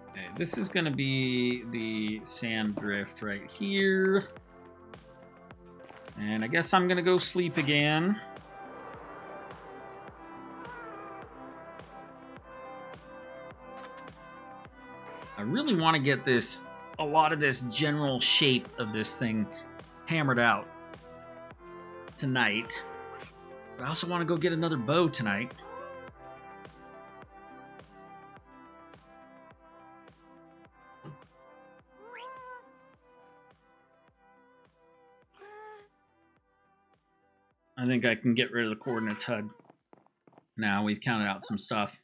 Okay, this is going to be the sand drift right here. And I guess I'm going to go sleep again. I really want to get this, a lot of this general shape of this thing hammered out tonight. But I also want to go get another bow tonight. I think I can get rid of the coordinates HUD. Now we've counted out some stuff.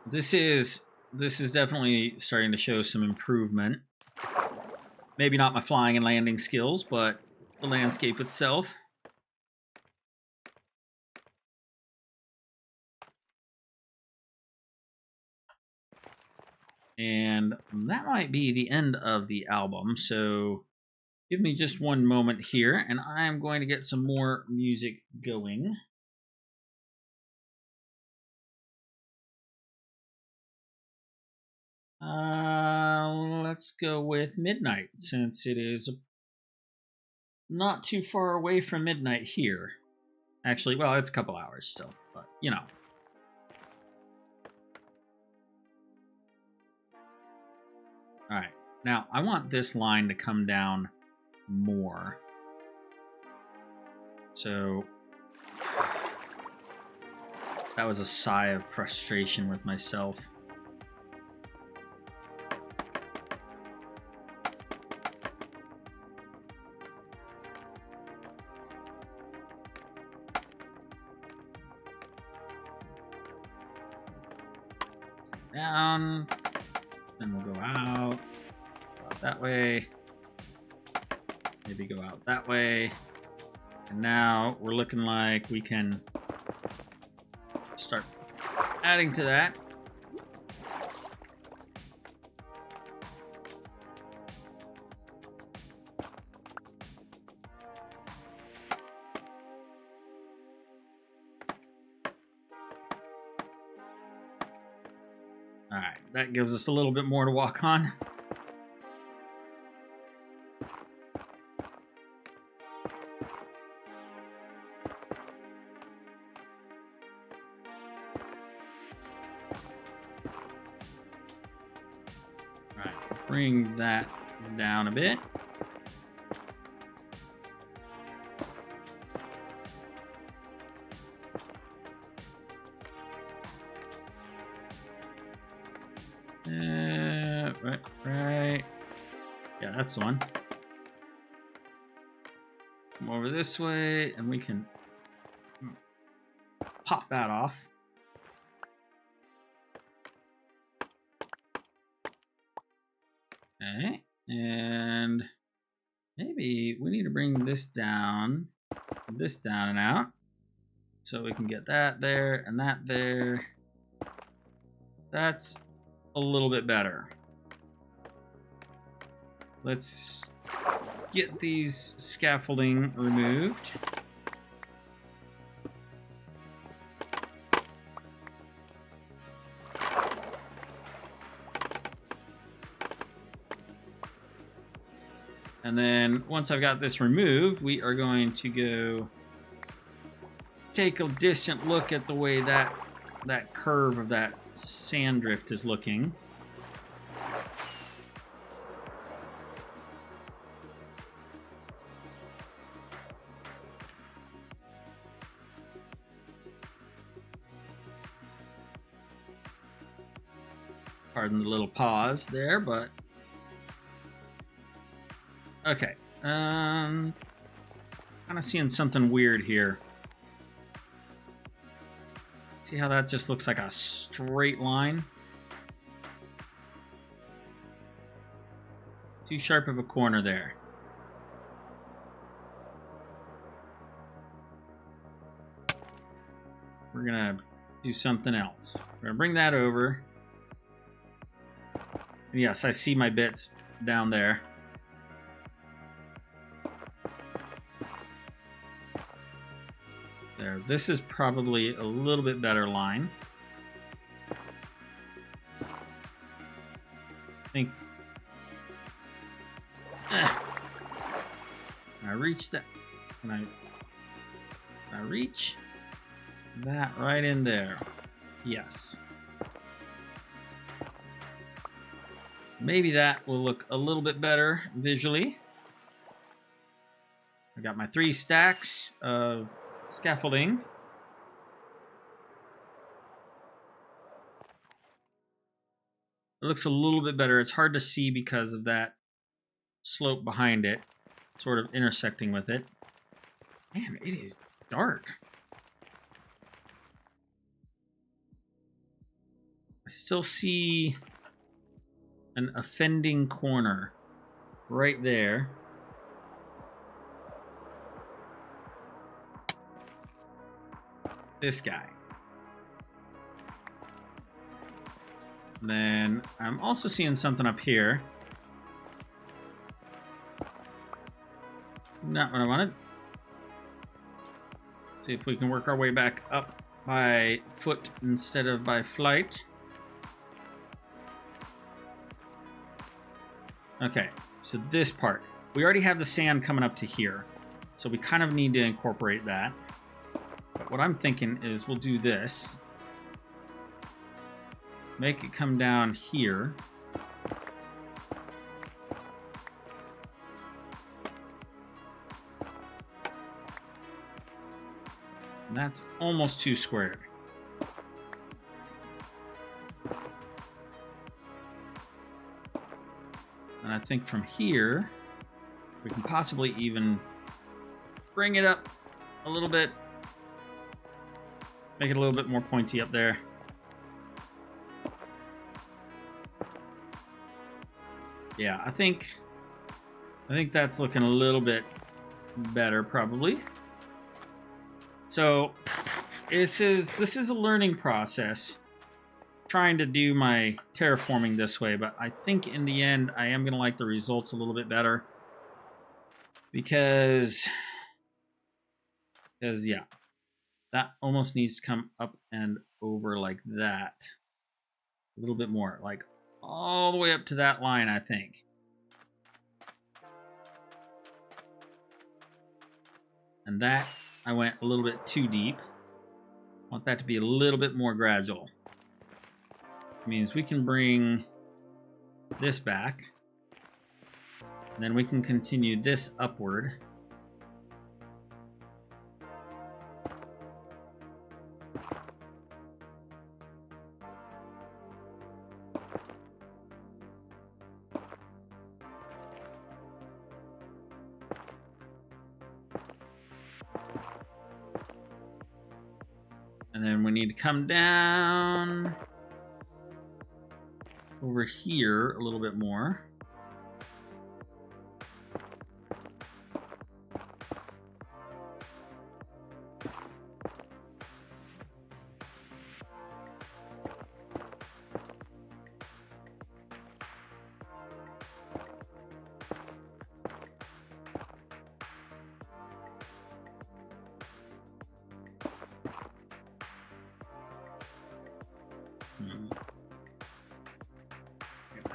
This is definitely starting to show some improvement. Maybe not my flying and landing skills, but the landscape itself. And that might be the end of the album, so give me just one moment here, and I'm going to get some more music going. Let's go with midnight, since it is not too far away from midnight here. Actually, well, it's a couple hours still, but you know. All right, now I want this line to come down more. So that was a sigh of frustration with myself. Down, then we'll go out that way, maybe go out that way, and now we're looking like we can start adding to that. All right, that gives us a little bit more to walk on. All right, bring that down a bit. Right. Yeah, that's the one. Come over this way, and we can pop that off. Okay, and maybe we need to bring this down and out, so we can get that there and that there. That's a little bit better. Let's get these scaffolding removed. And then once I've got this removed, we are going to go take a distant look at the way that curve of that sand drift is looking. Pardon the little pause there, but okay. Kind of seeing something weird here. See how that just looks like a straight line? Too sharp of a corner there. We're gonna do something else. We're gonna bring that over. And yes, I see my bits down there. There. This is probably a little bit better line. I think. Can I reach that? Can I reach that right in there? Yes. Maybe that will look a little bit better visually. I got my 3 stacks of scaffolding. It looks a little bit better. It's hard to see because of that slope behind it, sort of intersecting with it. Man, it is dark. I still see an offending corner right there. This guy. Then I'm also seeing something up here. Not what I wanted. See if we can work our way back up by foot instead of by flight. Okay, so this part. We already have the sand coming up to here, so we kind of need to incorporate that. But what I'm thinking is we'll do this. Make it come down here. And that's almost 2 squared. And I think from here, we can possibly even bring it up a little bit. Make it a little bit more pointy up there. Yeah, I think that's looking a little bit better probably. So this is a learning process, trying to do my terraforming this way, but I think in the end I am gonna like the results a little bit better because yeah, that almost needs to come up and over like that a little bit more, like all the way up to that line, I think. And that, I went a little bit too deep. I want that to be a little bit more gradual. It means we can bring this back. And then we can continue this upward. And then we need to come down over here a little bit more.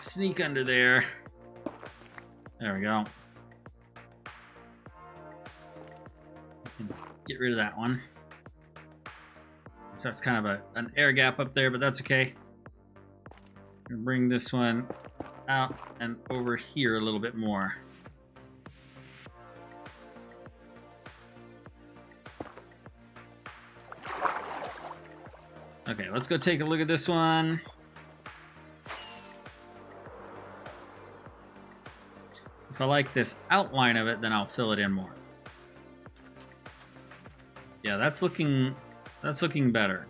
Sneak under there. There we go. Get rid of that one. So that's kind of an air gap up there, but that's okay. I'm gonna bring this one out and over here a little bit more. Okay, let's go take a look at this one. If I like this outline of it, then I'll fill it in more. Yeah, that's looking better.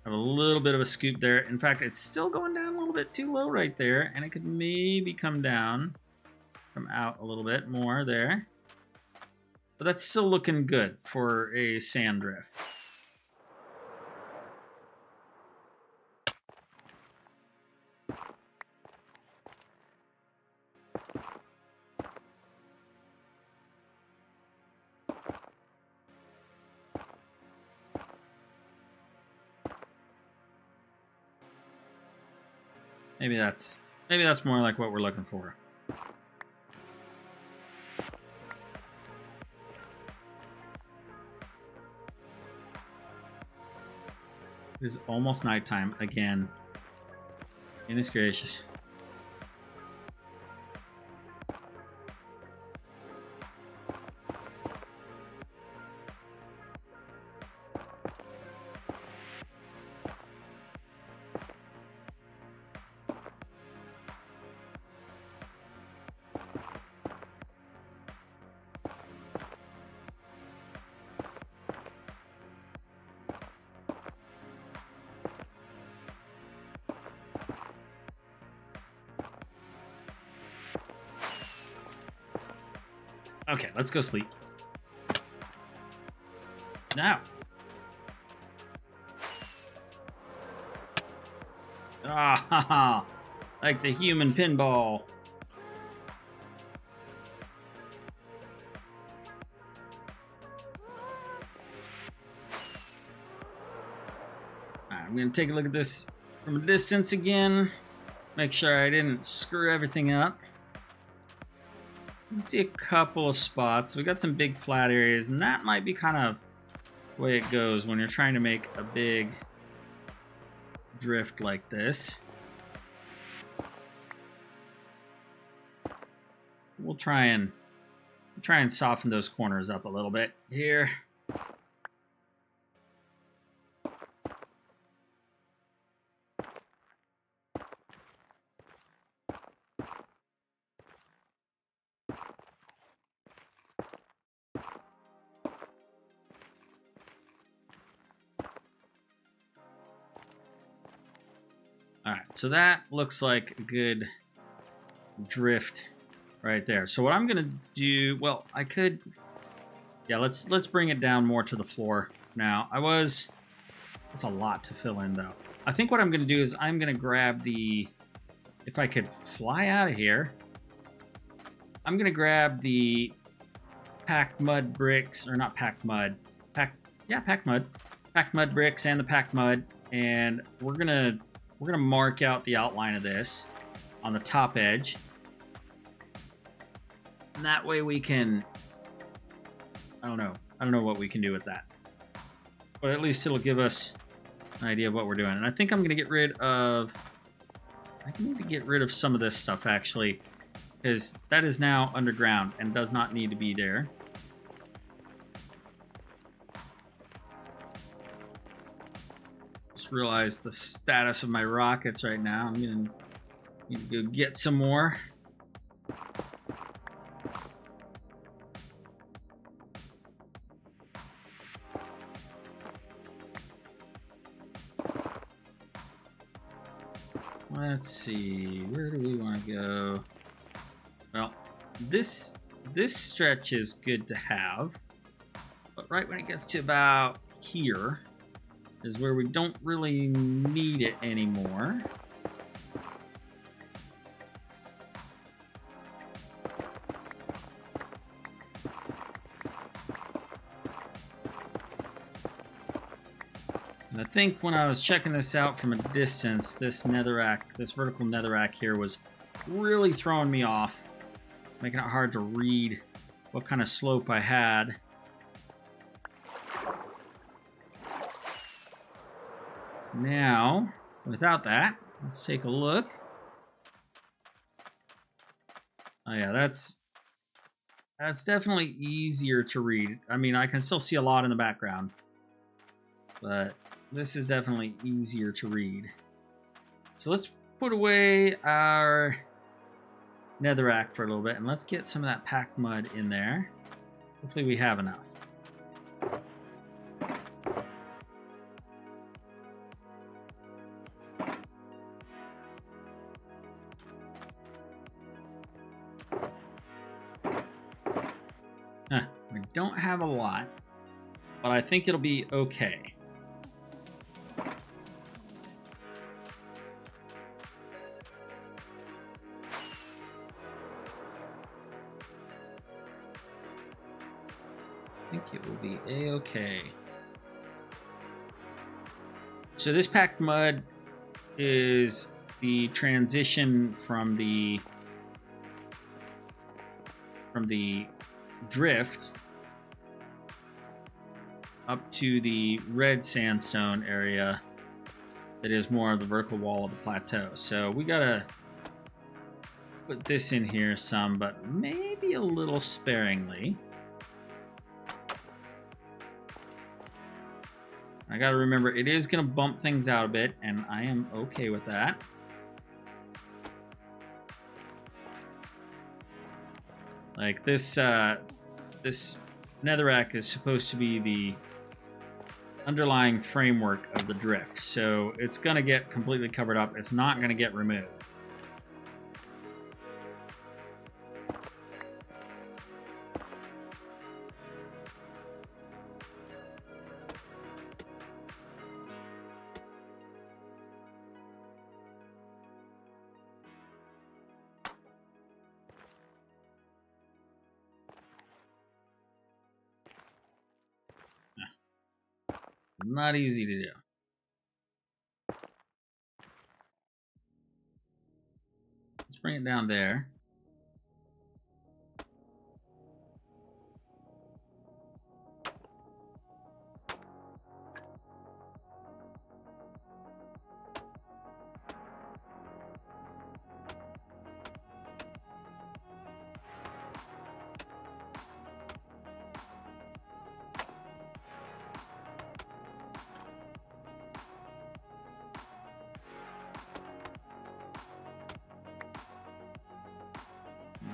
Have a little bit of a scoop there. In fact, it's still going down a little bit too low right there, and it could maybe come out a little bit more there. But that's still looking good for a sand drift. Maybe that's more like what we're looking for. It is almost nighttime again. Goodness gracious. Okay, let's go sleep. Now. Ah, like the human pinball. I'm going to take a look at this from a distance again. Make sure I didn't screw everything up. You can see a couple of spots. We got some big flat areas, and that might be kind of the way it goes when you're trying to make a big drift like this. We'll try and soften those corners up a little bit here. Alright, so that looks like a good drift right there. So what I'm going to do, well, I could, yeah, let's bring it down more to the floor now. That's a lot to fill in though. I think what I'm going to do is I'm going to grab if I could fly out of here, I'm going to grab the packed mud bricks, or not packed mud, packed mud bricks and the packed mud, and we're gonna mark out the outline of this on the top edge. And that way we can, I don't know what we can do with that. But at least it'll give us an idea of what we're doing. And I think I'm gonna get rid of, I need to get rid of some of this stuff actually, because that is now underground and does not need to be there. Just realized the status of my rockets right now. I'm gonna need to go get some more. Let's see, where do we want to go? Well, this stretch is good to have, but right when it gets to about here is where we don't really need it anymore. And I think when I was checking this out from a distance, this vertical netherrack here was really throwing me off, making it hard to read what kind of slope I had. Now, without that, let's take a look. Oh yeah, that's definitely easier to read. I mean, I can still see a lot in the background, but this is definitely easier to read. So let's put away our netherrack for a little bit, and let's get some of that packed mud in there. Hopefully we have enough. We don't have a lot, but I think it'll be okay. I think it will be a-okay. So this packed mud is the transition from the drift up to the red sandstone area that is more of the vertical wall of the plateau. So we gotta put this in here some, but maybe a little sparingly. I gotta remember, it is gonna bump things out a bit, and I am okay with that. Like this, this netherrack is supposed to be the underlying framework of the drift, so it's gonna get completely covered up. It's not gonna get removed. Not easy to do. Let's bring it down there.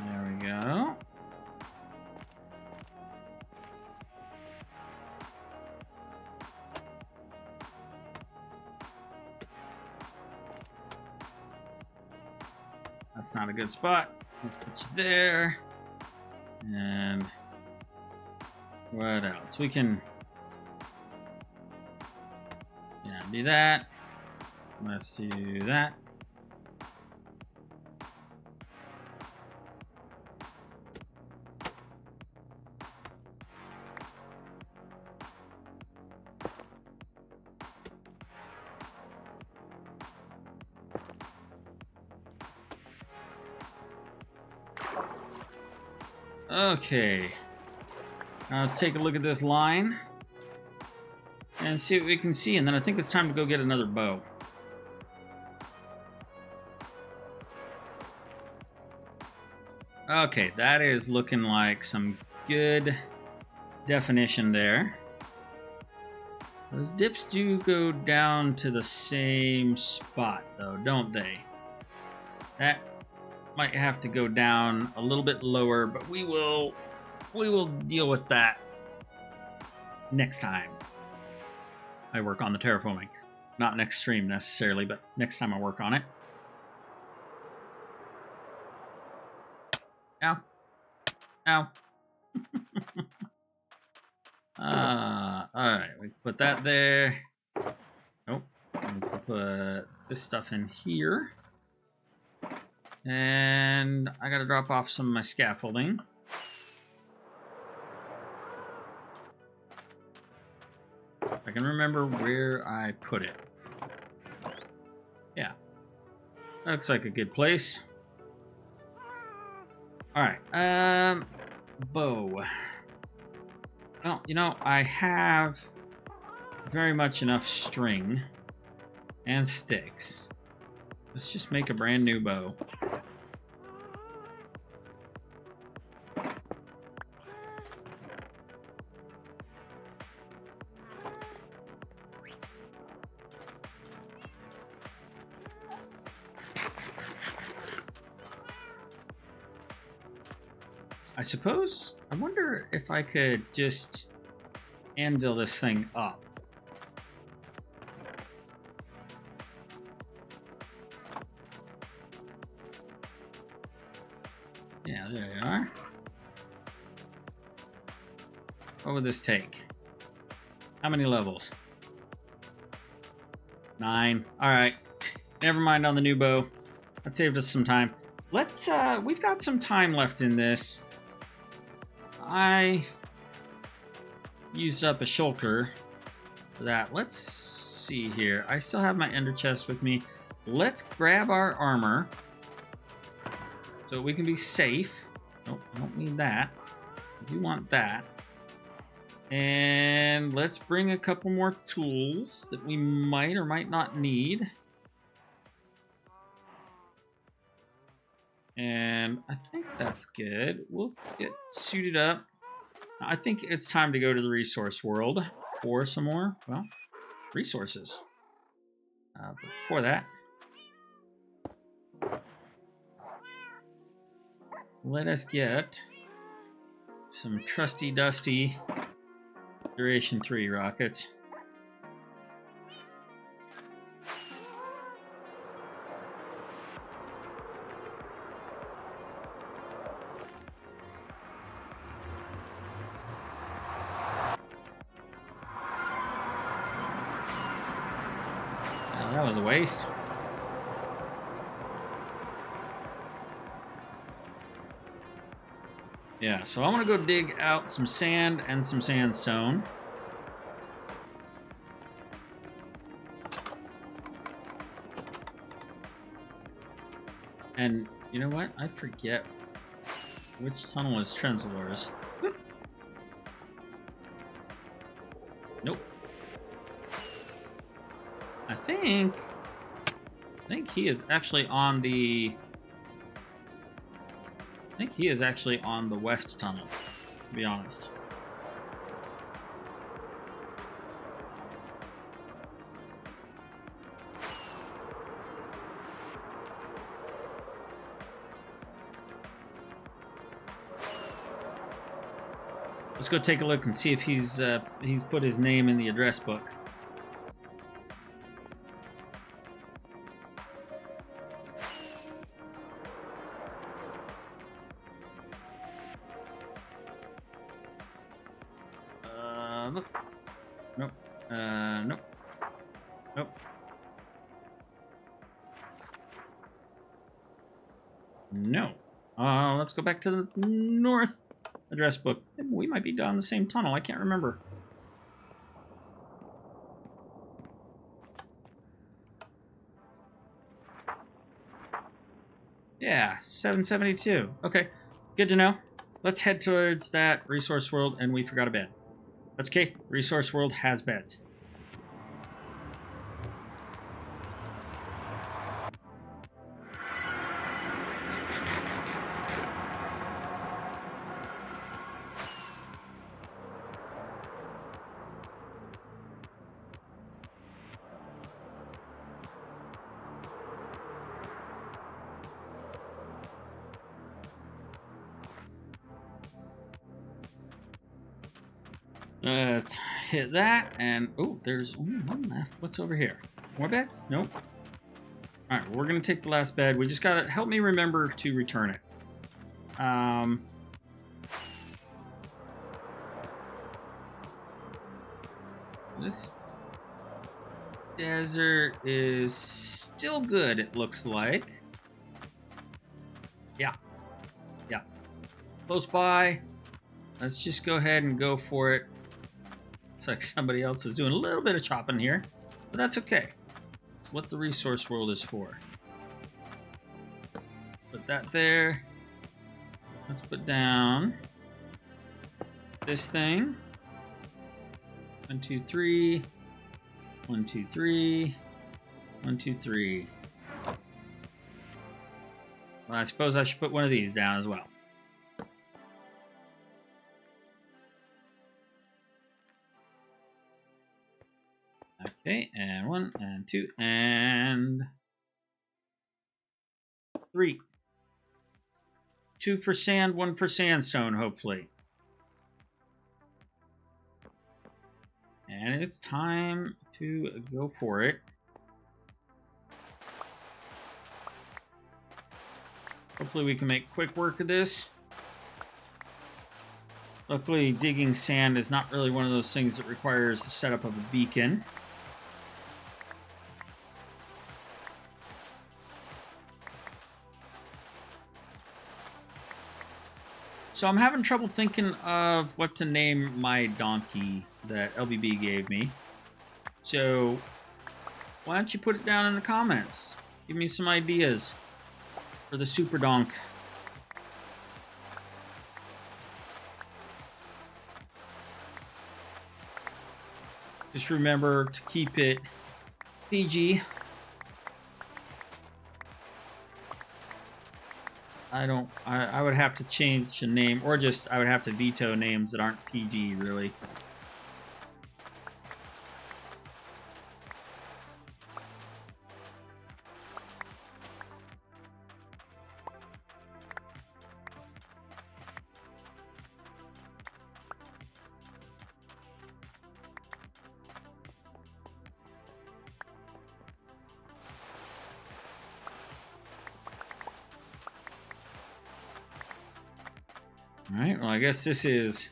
There we go. That's not a good spot. Let's put you there. And what else? We can, yeah, do that. Let's do that. Okay, now let's take a look at this line and see what we can see, and then I think it's time to go get another bow. Okay, that is looking like some good definition there. Those dips do go down to the same spot though, don't they? That might have to go down a little bit lower, but we will deal with that next time I work on the terraforming. Not next stream necessarily, but next time I work on it. Ow. Ow. Alright, we put that there. Nope. We put this stuff in here. And I gotta drop off some of my scaffolding. I can remember where I put it. Yeah. That looks like a good place. Alright, bow. Well, you know, I have very much enough string and sticks. Let's just make a brand new bow. I suppose, I wonder if I could just anvil this thing up. Yeah, there you are. What would this take? How many levels? 9. Alright. Never mind on the new bow. That saved us some time. Let's, we've got some time left in this. I used up a shulker for that. Let's see here. I still have my ender chest with me. Let's grab our armor so we can be safe. Nope, I don't need that. I do want that. And let's bring a couple more tools that we might or might not need. And I think that's good. We'll get suited up. I think it's time to go to the resource world for some more, well, resources. But before that, let us get some trusty dusty Duration 3 rockets. That was a waste. Yeah, so I'm gonna go dig out some sand and some sandstone. And you know what? I forget which tunnel is Trenzler's. Nope. I think he is actually on the... I think he is actually on the west tunnel, to be honest. Let's go take a look and see if he's put his name in the address book. Look. Nope. Nope. Nope. No. Let's go back to the north address book. We might be down the same tunnel. I can't remember. Yeah, 772. Okay, good to know. Let's head towards that resource world, and we forgot a bed. That's okay. Resource world has beds. Let's hit that, and oh, there's only one left. What's over here? More beds? Nope. All right, we're gonna take the last bed. We just gotta help me remember to return it. This desert is still good, it looks like. Yeah. Yeah. Close by. Let's just go ahead and go for it. Looks like somebody else is doing a little bit of chopping here, but that's okay. It's what the resource world is for. Put that there. Let's put down this thing. 1, 2, 3. 1, 2, 3. 1, 2, 3. Well, I suppose I should put one of these down as well. Okay, and 1, and 2, and 3. 2 for sand, 1 for sandstone, hopefully. And it's time to go for it. Hopefully we can make quick work of this. Luckily, digging sand is not really one of those things that requires the setup of a beacon. So I'm having trouble thinking of what to name my donkey that LBB gave me. So why don't you put it down in the comments? Give me some ideas for the super donk. Just remember to keep it PG. I would have to change the name, or just I would have to veto names that aren't PG, really. Alright, well, I guess this is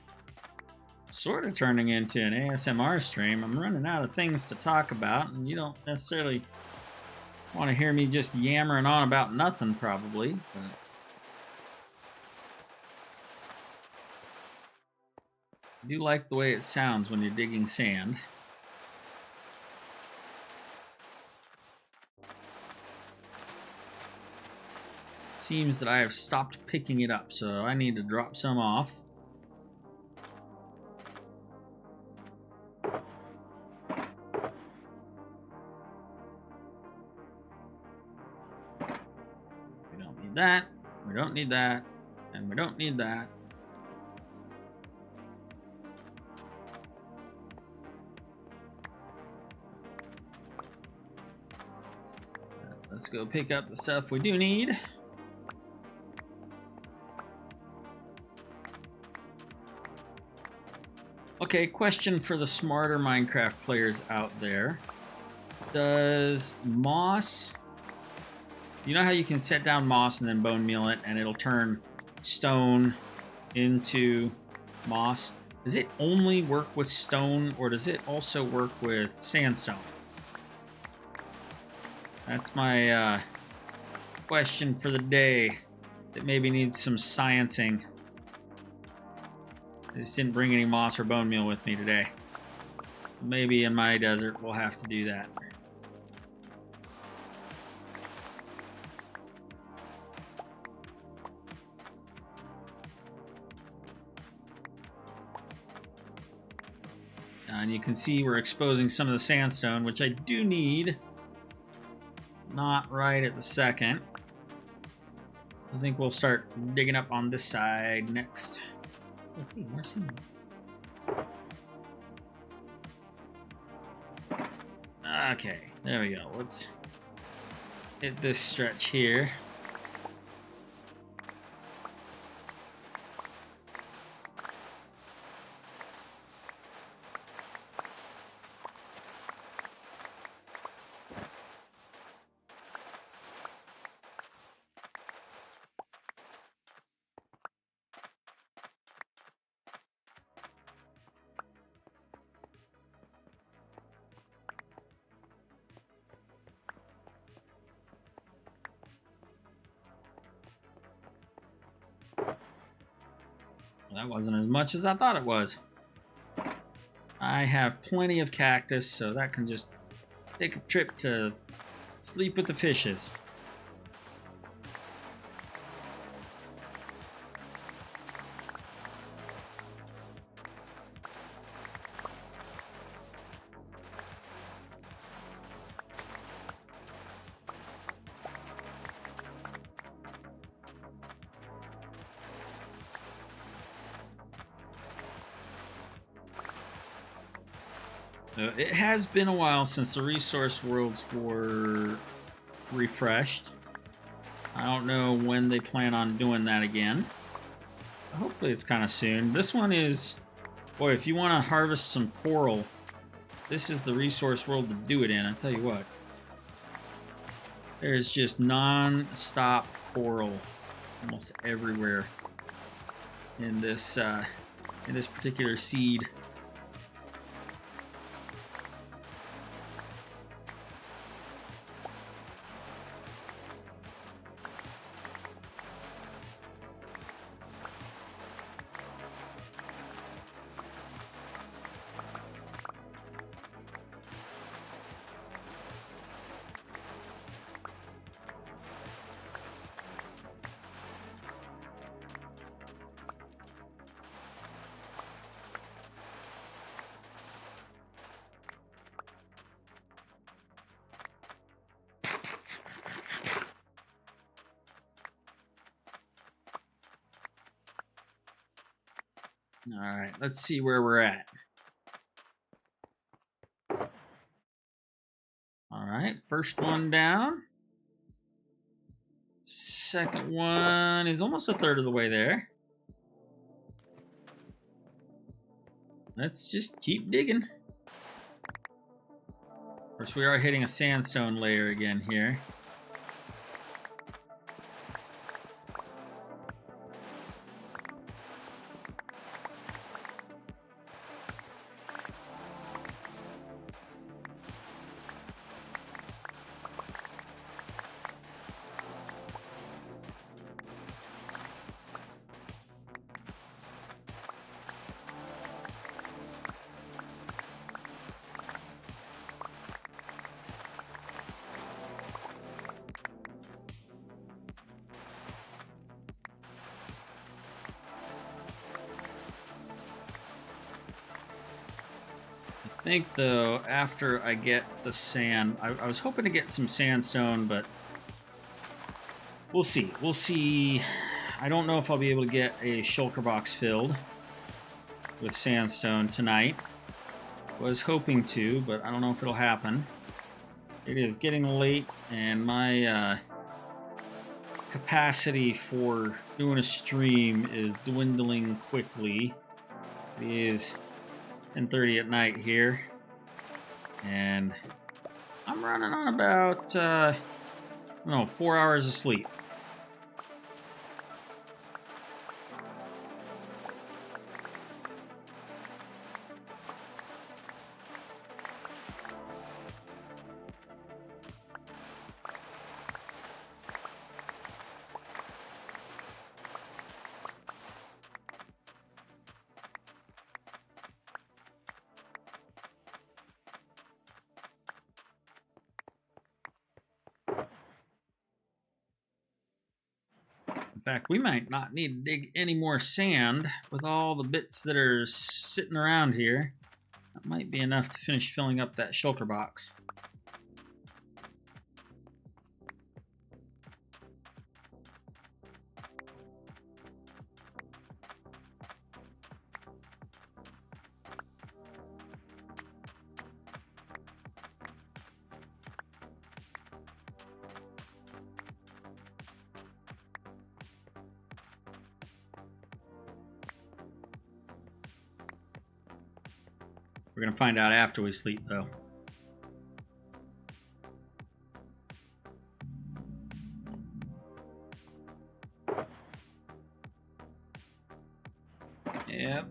sort of turning into an ASMR stream. I'm running out of things to talk about, and you don't necessarily want to hear me just yammering on about nothing, probably. But I do like the way it sounds when you're digging sand. Seems that I have stopped picking it up, so I need to drop some off. We don't need that, we don't need that, and we don't need that. Let's go pick up the stuff we do need. Okay, question for the smarter Minecraft players out there. Does moss... You know how you can set down moss and then bone meal it and it'll turn stone into moss? Does it only work with stone, or does it also work with sandstone? That's my question for the day that maybe needs some sciencing. I just didn't bring any moss or bone meal with me today. Maybe in my desert we'll have to do that. And you can see we're exposing some of the sandstone, which I do need. Not right at the second. I think we'll start digging up on this side next. Okay, more sand. Okay, there we go. Let's hit this stretch here. That wasn't as much as I thought it was. I have plenty of cactus, so that can just take a trip to sleep with the fishes. It has been a while since the resource worlds were refreshed. I don't know when they plan on doing that again. Hopefully it's kind of soon. This one is... Boy, if you want to harvest some coral, this is the resource world to do it in, I tell you what. There's just non-stop coral almost everywhere in this in this particular seed. All right, let's see where we're at. All right, first one down. Second one is almost a third of the way there. Let's just keep digging. Of course, we are hitting a sandstone layer again here. I think, though, after I get the sand, I was hoping to get some sandstone, but we'll see. We'll see. I don't know if I'll be able to get a shulker box filled with sandstone tonight. Was hoping to, but I don't know if it'll happen. It is getting late, and my capacity for doing a stream is dwindling quickly. It is 10:30 at night here, and I'm running on about, I don't know, 4 hours of sleep. In fact, we might not need to dig any more sand with all the bits that are sitting around here. That might be enough to finish filling up that shulker box. We're going to find out after we sleep, though. Yep,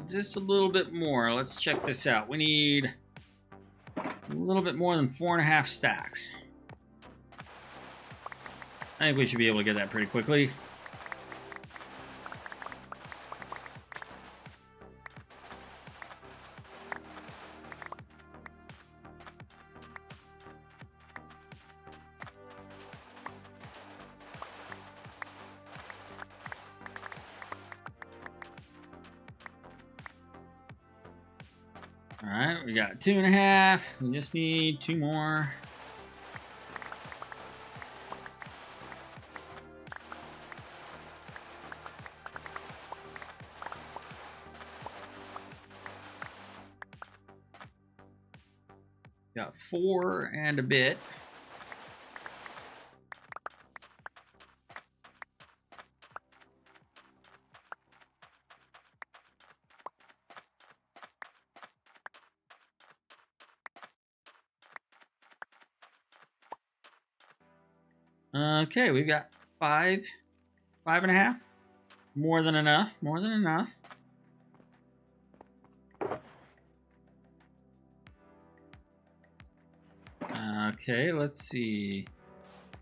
just a little bit more. Let's check this out. We need a little bit more than 4.5 stacks. I think we should be able to get that pretty quickly. All right, we got 2.5. We just need 2 more. Got 4 and a bit. Okay, we've got 5.5. More than enough. More than enough. Okay, let's see.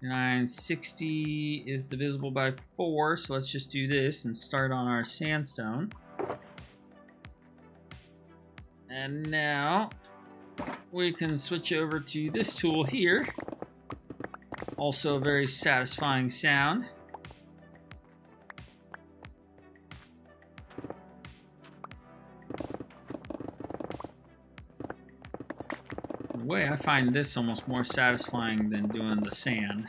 960 is divisible by 4, so let's just do this and start on our sandstone. And now we can switch over to this tool here. Also a very satisfying sound. In a way, I find this almost more satisfying than doing the sand.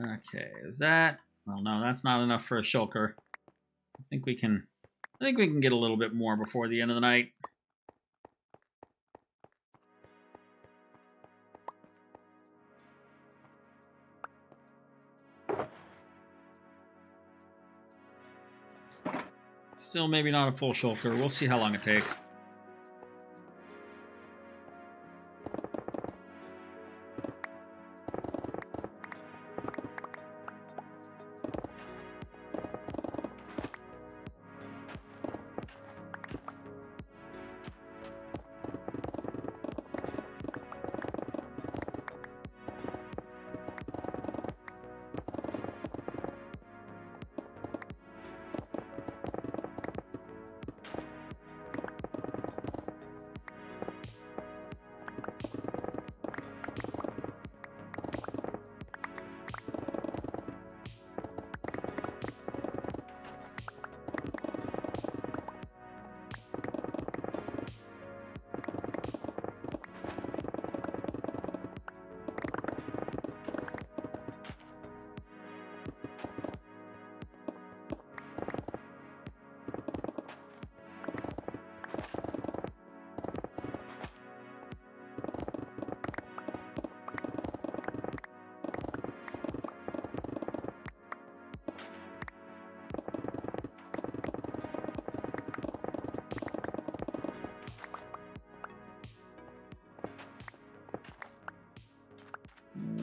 Okay, is that... Well, no, that's not enough for a shulker. I think we can get a little bit more before the end of the night. Still maybe not a full shulker. We'll see how long it takes.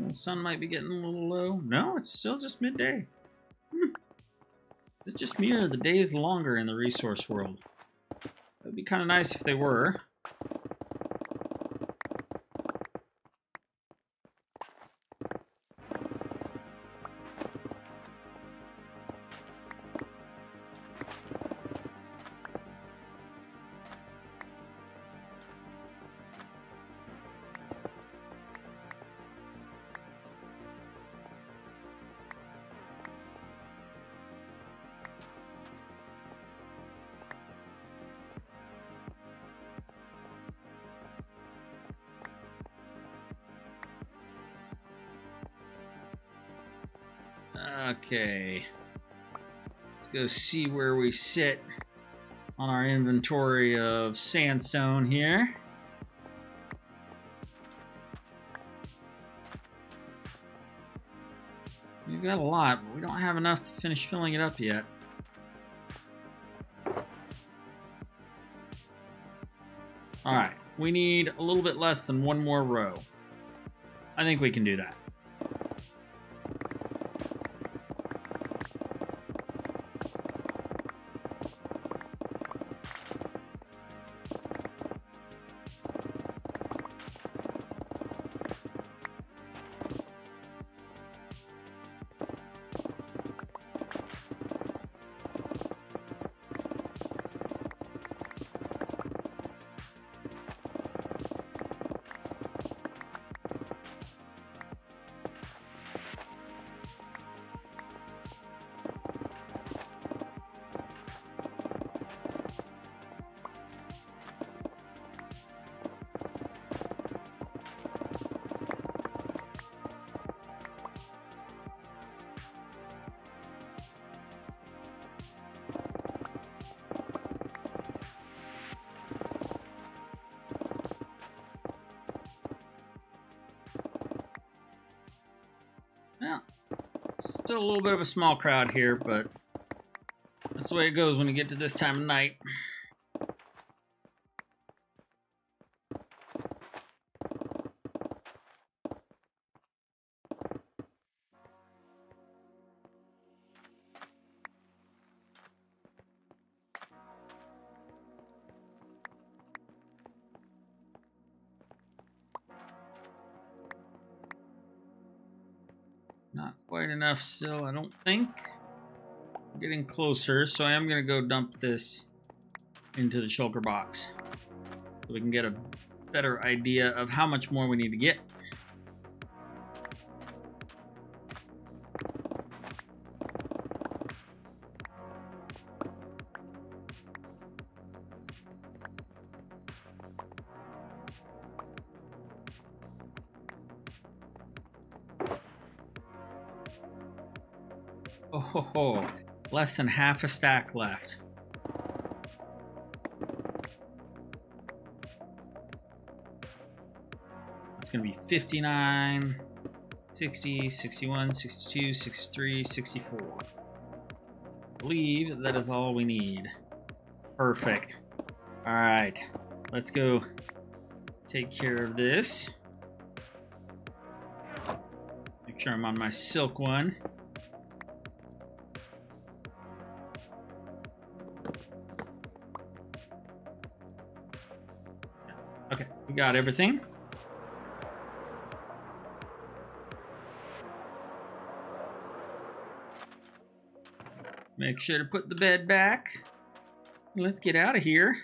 The sun might be getting a little low. No, it's still just midday. Is it just me, or are the days longer in the resource world? It would be kind of nice if they were. Okay, let's go see where we sit on our inventory of sandstone here. We've got a lot, but we don't have enough to finish filling it up yet. Alright, we need a little bit less than one more row. I think we can do that. Still a little bit of a small crowd here, but that's the way it goes when you get to this time of night. Not quite enough still, I don't think. Getting closer, so I am going to go dump this into the shulker box so we can get a better idea of how much more we need to get. Oh ho ho. Less than half a stack left. It's going to be 59, 60, 61, 62, 63, 64. I believe that is all we need. Perfect. All right. Let's go take care of this. Make sure I'm on my silk one. Okay, we got everything. Make sure to put the bed back. Let's get out of here.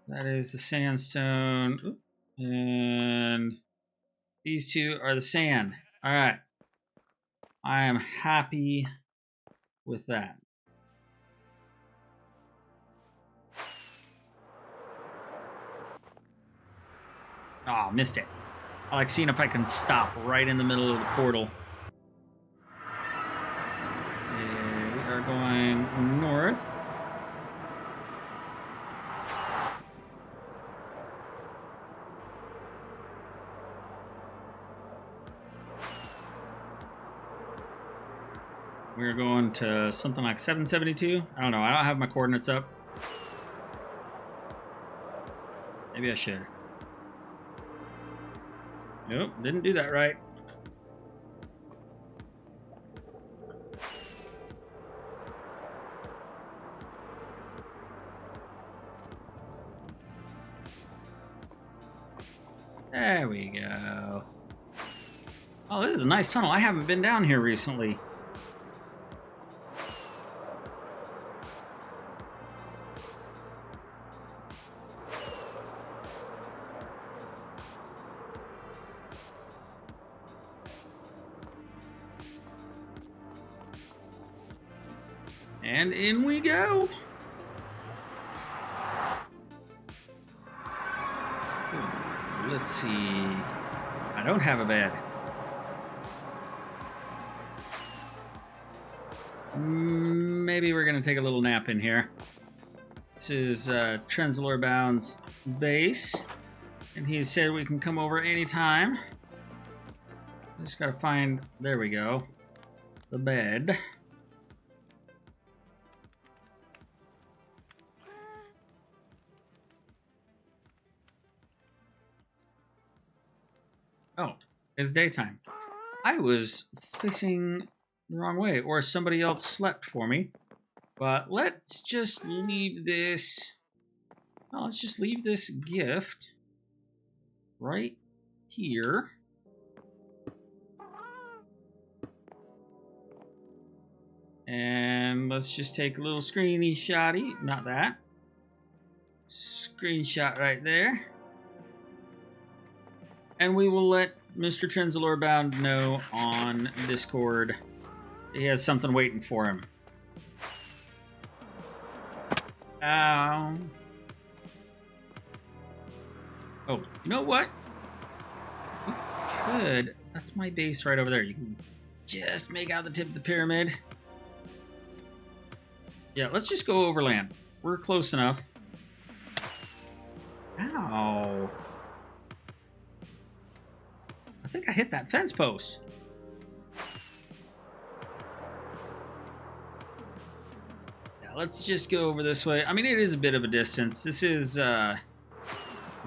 That is the sandstone. Oop. And these two are the sand. All right. I am happy with that. Oh, missed it. I like seeing if I can stop right in the middle of the portal. Okay, we are going north. We're going to something like 772. I don't know. I don't have my coordinates up. Maybe I should. Nope, didn't do that right. There we go. Oh, this is a nice tunnel. I haven't been down here recently. And in we go. Let's see. I don't have a bed. Maybe we're going to take a little nap in here. This is Trenzalorbound's base. And he said we can come over anytime. I just got to find, there we go, the bed. Oh, it's daytime. I was facing the wrong way, or somebody else slept for me. But let's just leave this. No, let's just leave this gift right here. And let's just take a little screeny shotty. Not that. Screenshot right there. And we will let Mr. Trenzalorbound know on Discord he has something waiting for him. Ow. Oh, you know what? We could. That's my base right over there. You can just make out the tip of the pyramid. Yeah, let's just go overland. We're close enough. Ow. I think I hit that fence post. Yeah, let's just go over this way. I mean, it is a bit of a distance. This is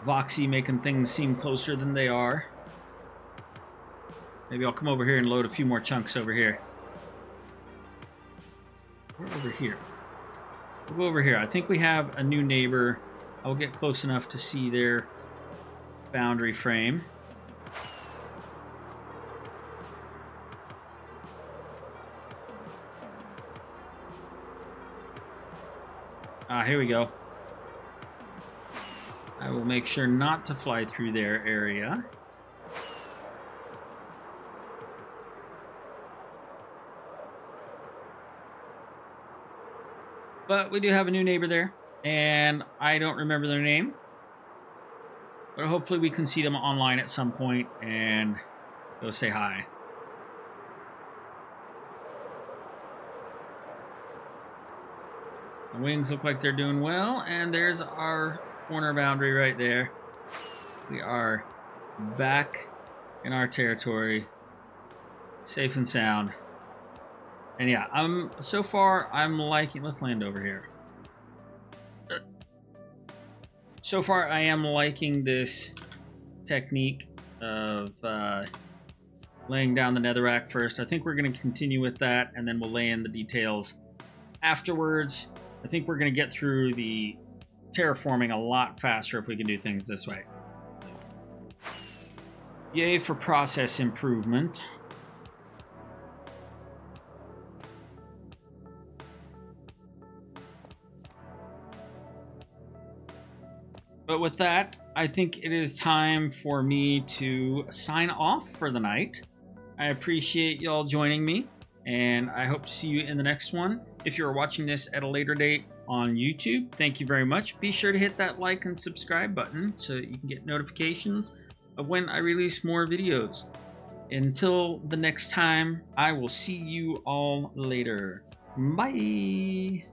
Voxy making things seem closer than they are. Maybe I'll come over here and load a few more chunks over here. We're over here. We'll go over here. I think we have a new neighbor. I'll get close enough to see their boundary frame. Here we go. I will make sure not to fly through their area. But we do have a new neighbor there, and I don't remember their name. But hopefully we can see them online at some point and go say hi. The wings look like they're doing well, and there's our corner boundary right there. We are back in our territory, safe and sound. And yeah, so far I'm liking. Let's land over here. So far I am liking this technique of laying down the netherrack first. I think we're going to continue with that, and then we'll lay in the details afterwards. I think we're going to get through the terraforming a lot faster if we can do things this way. Yay for process improvement. But with that, I think it is time for me to sign off for the night. I appreciate y'all joining me, and I hope to see you in the next one. If you're watching this at a later date on YouTube, thank you very much. Be sure to hit that like and subscribe button so that you can get notifications of when I release more videos. Until the next time, I will see you all later. Bye!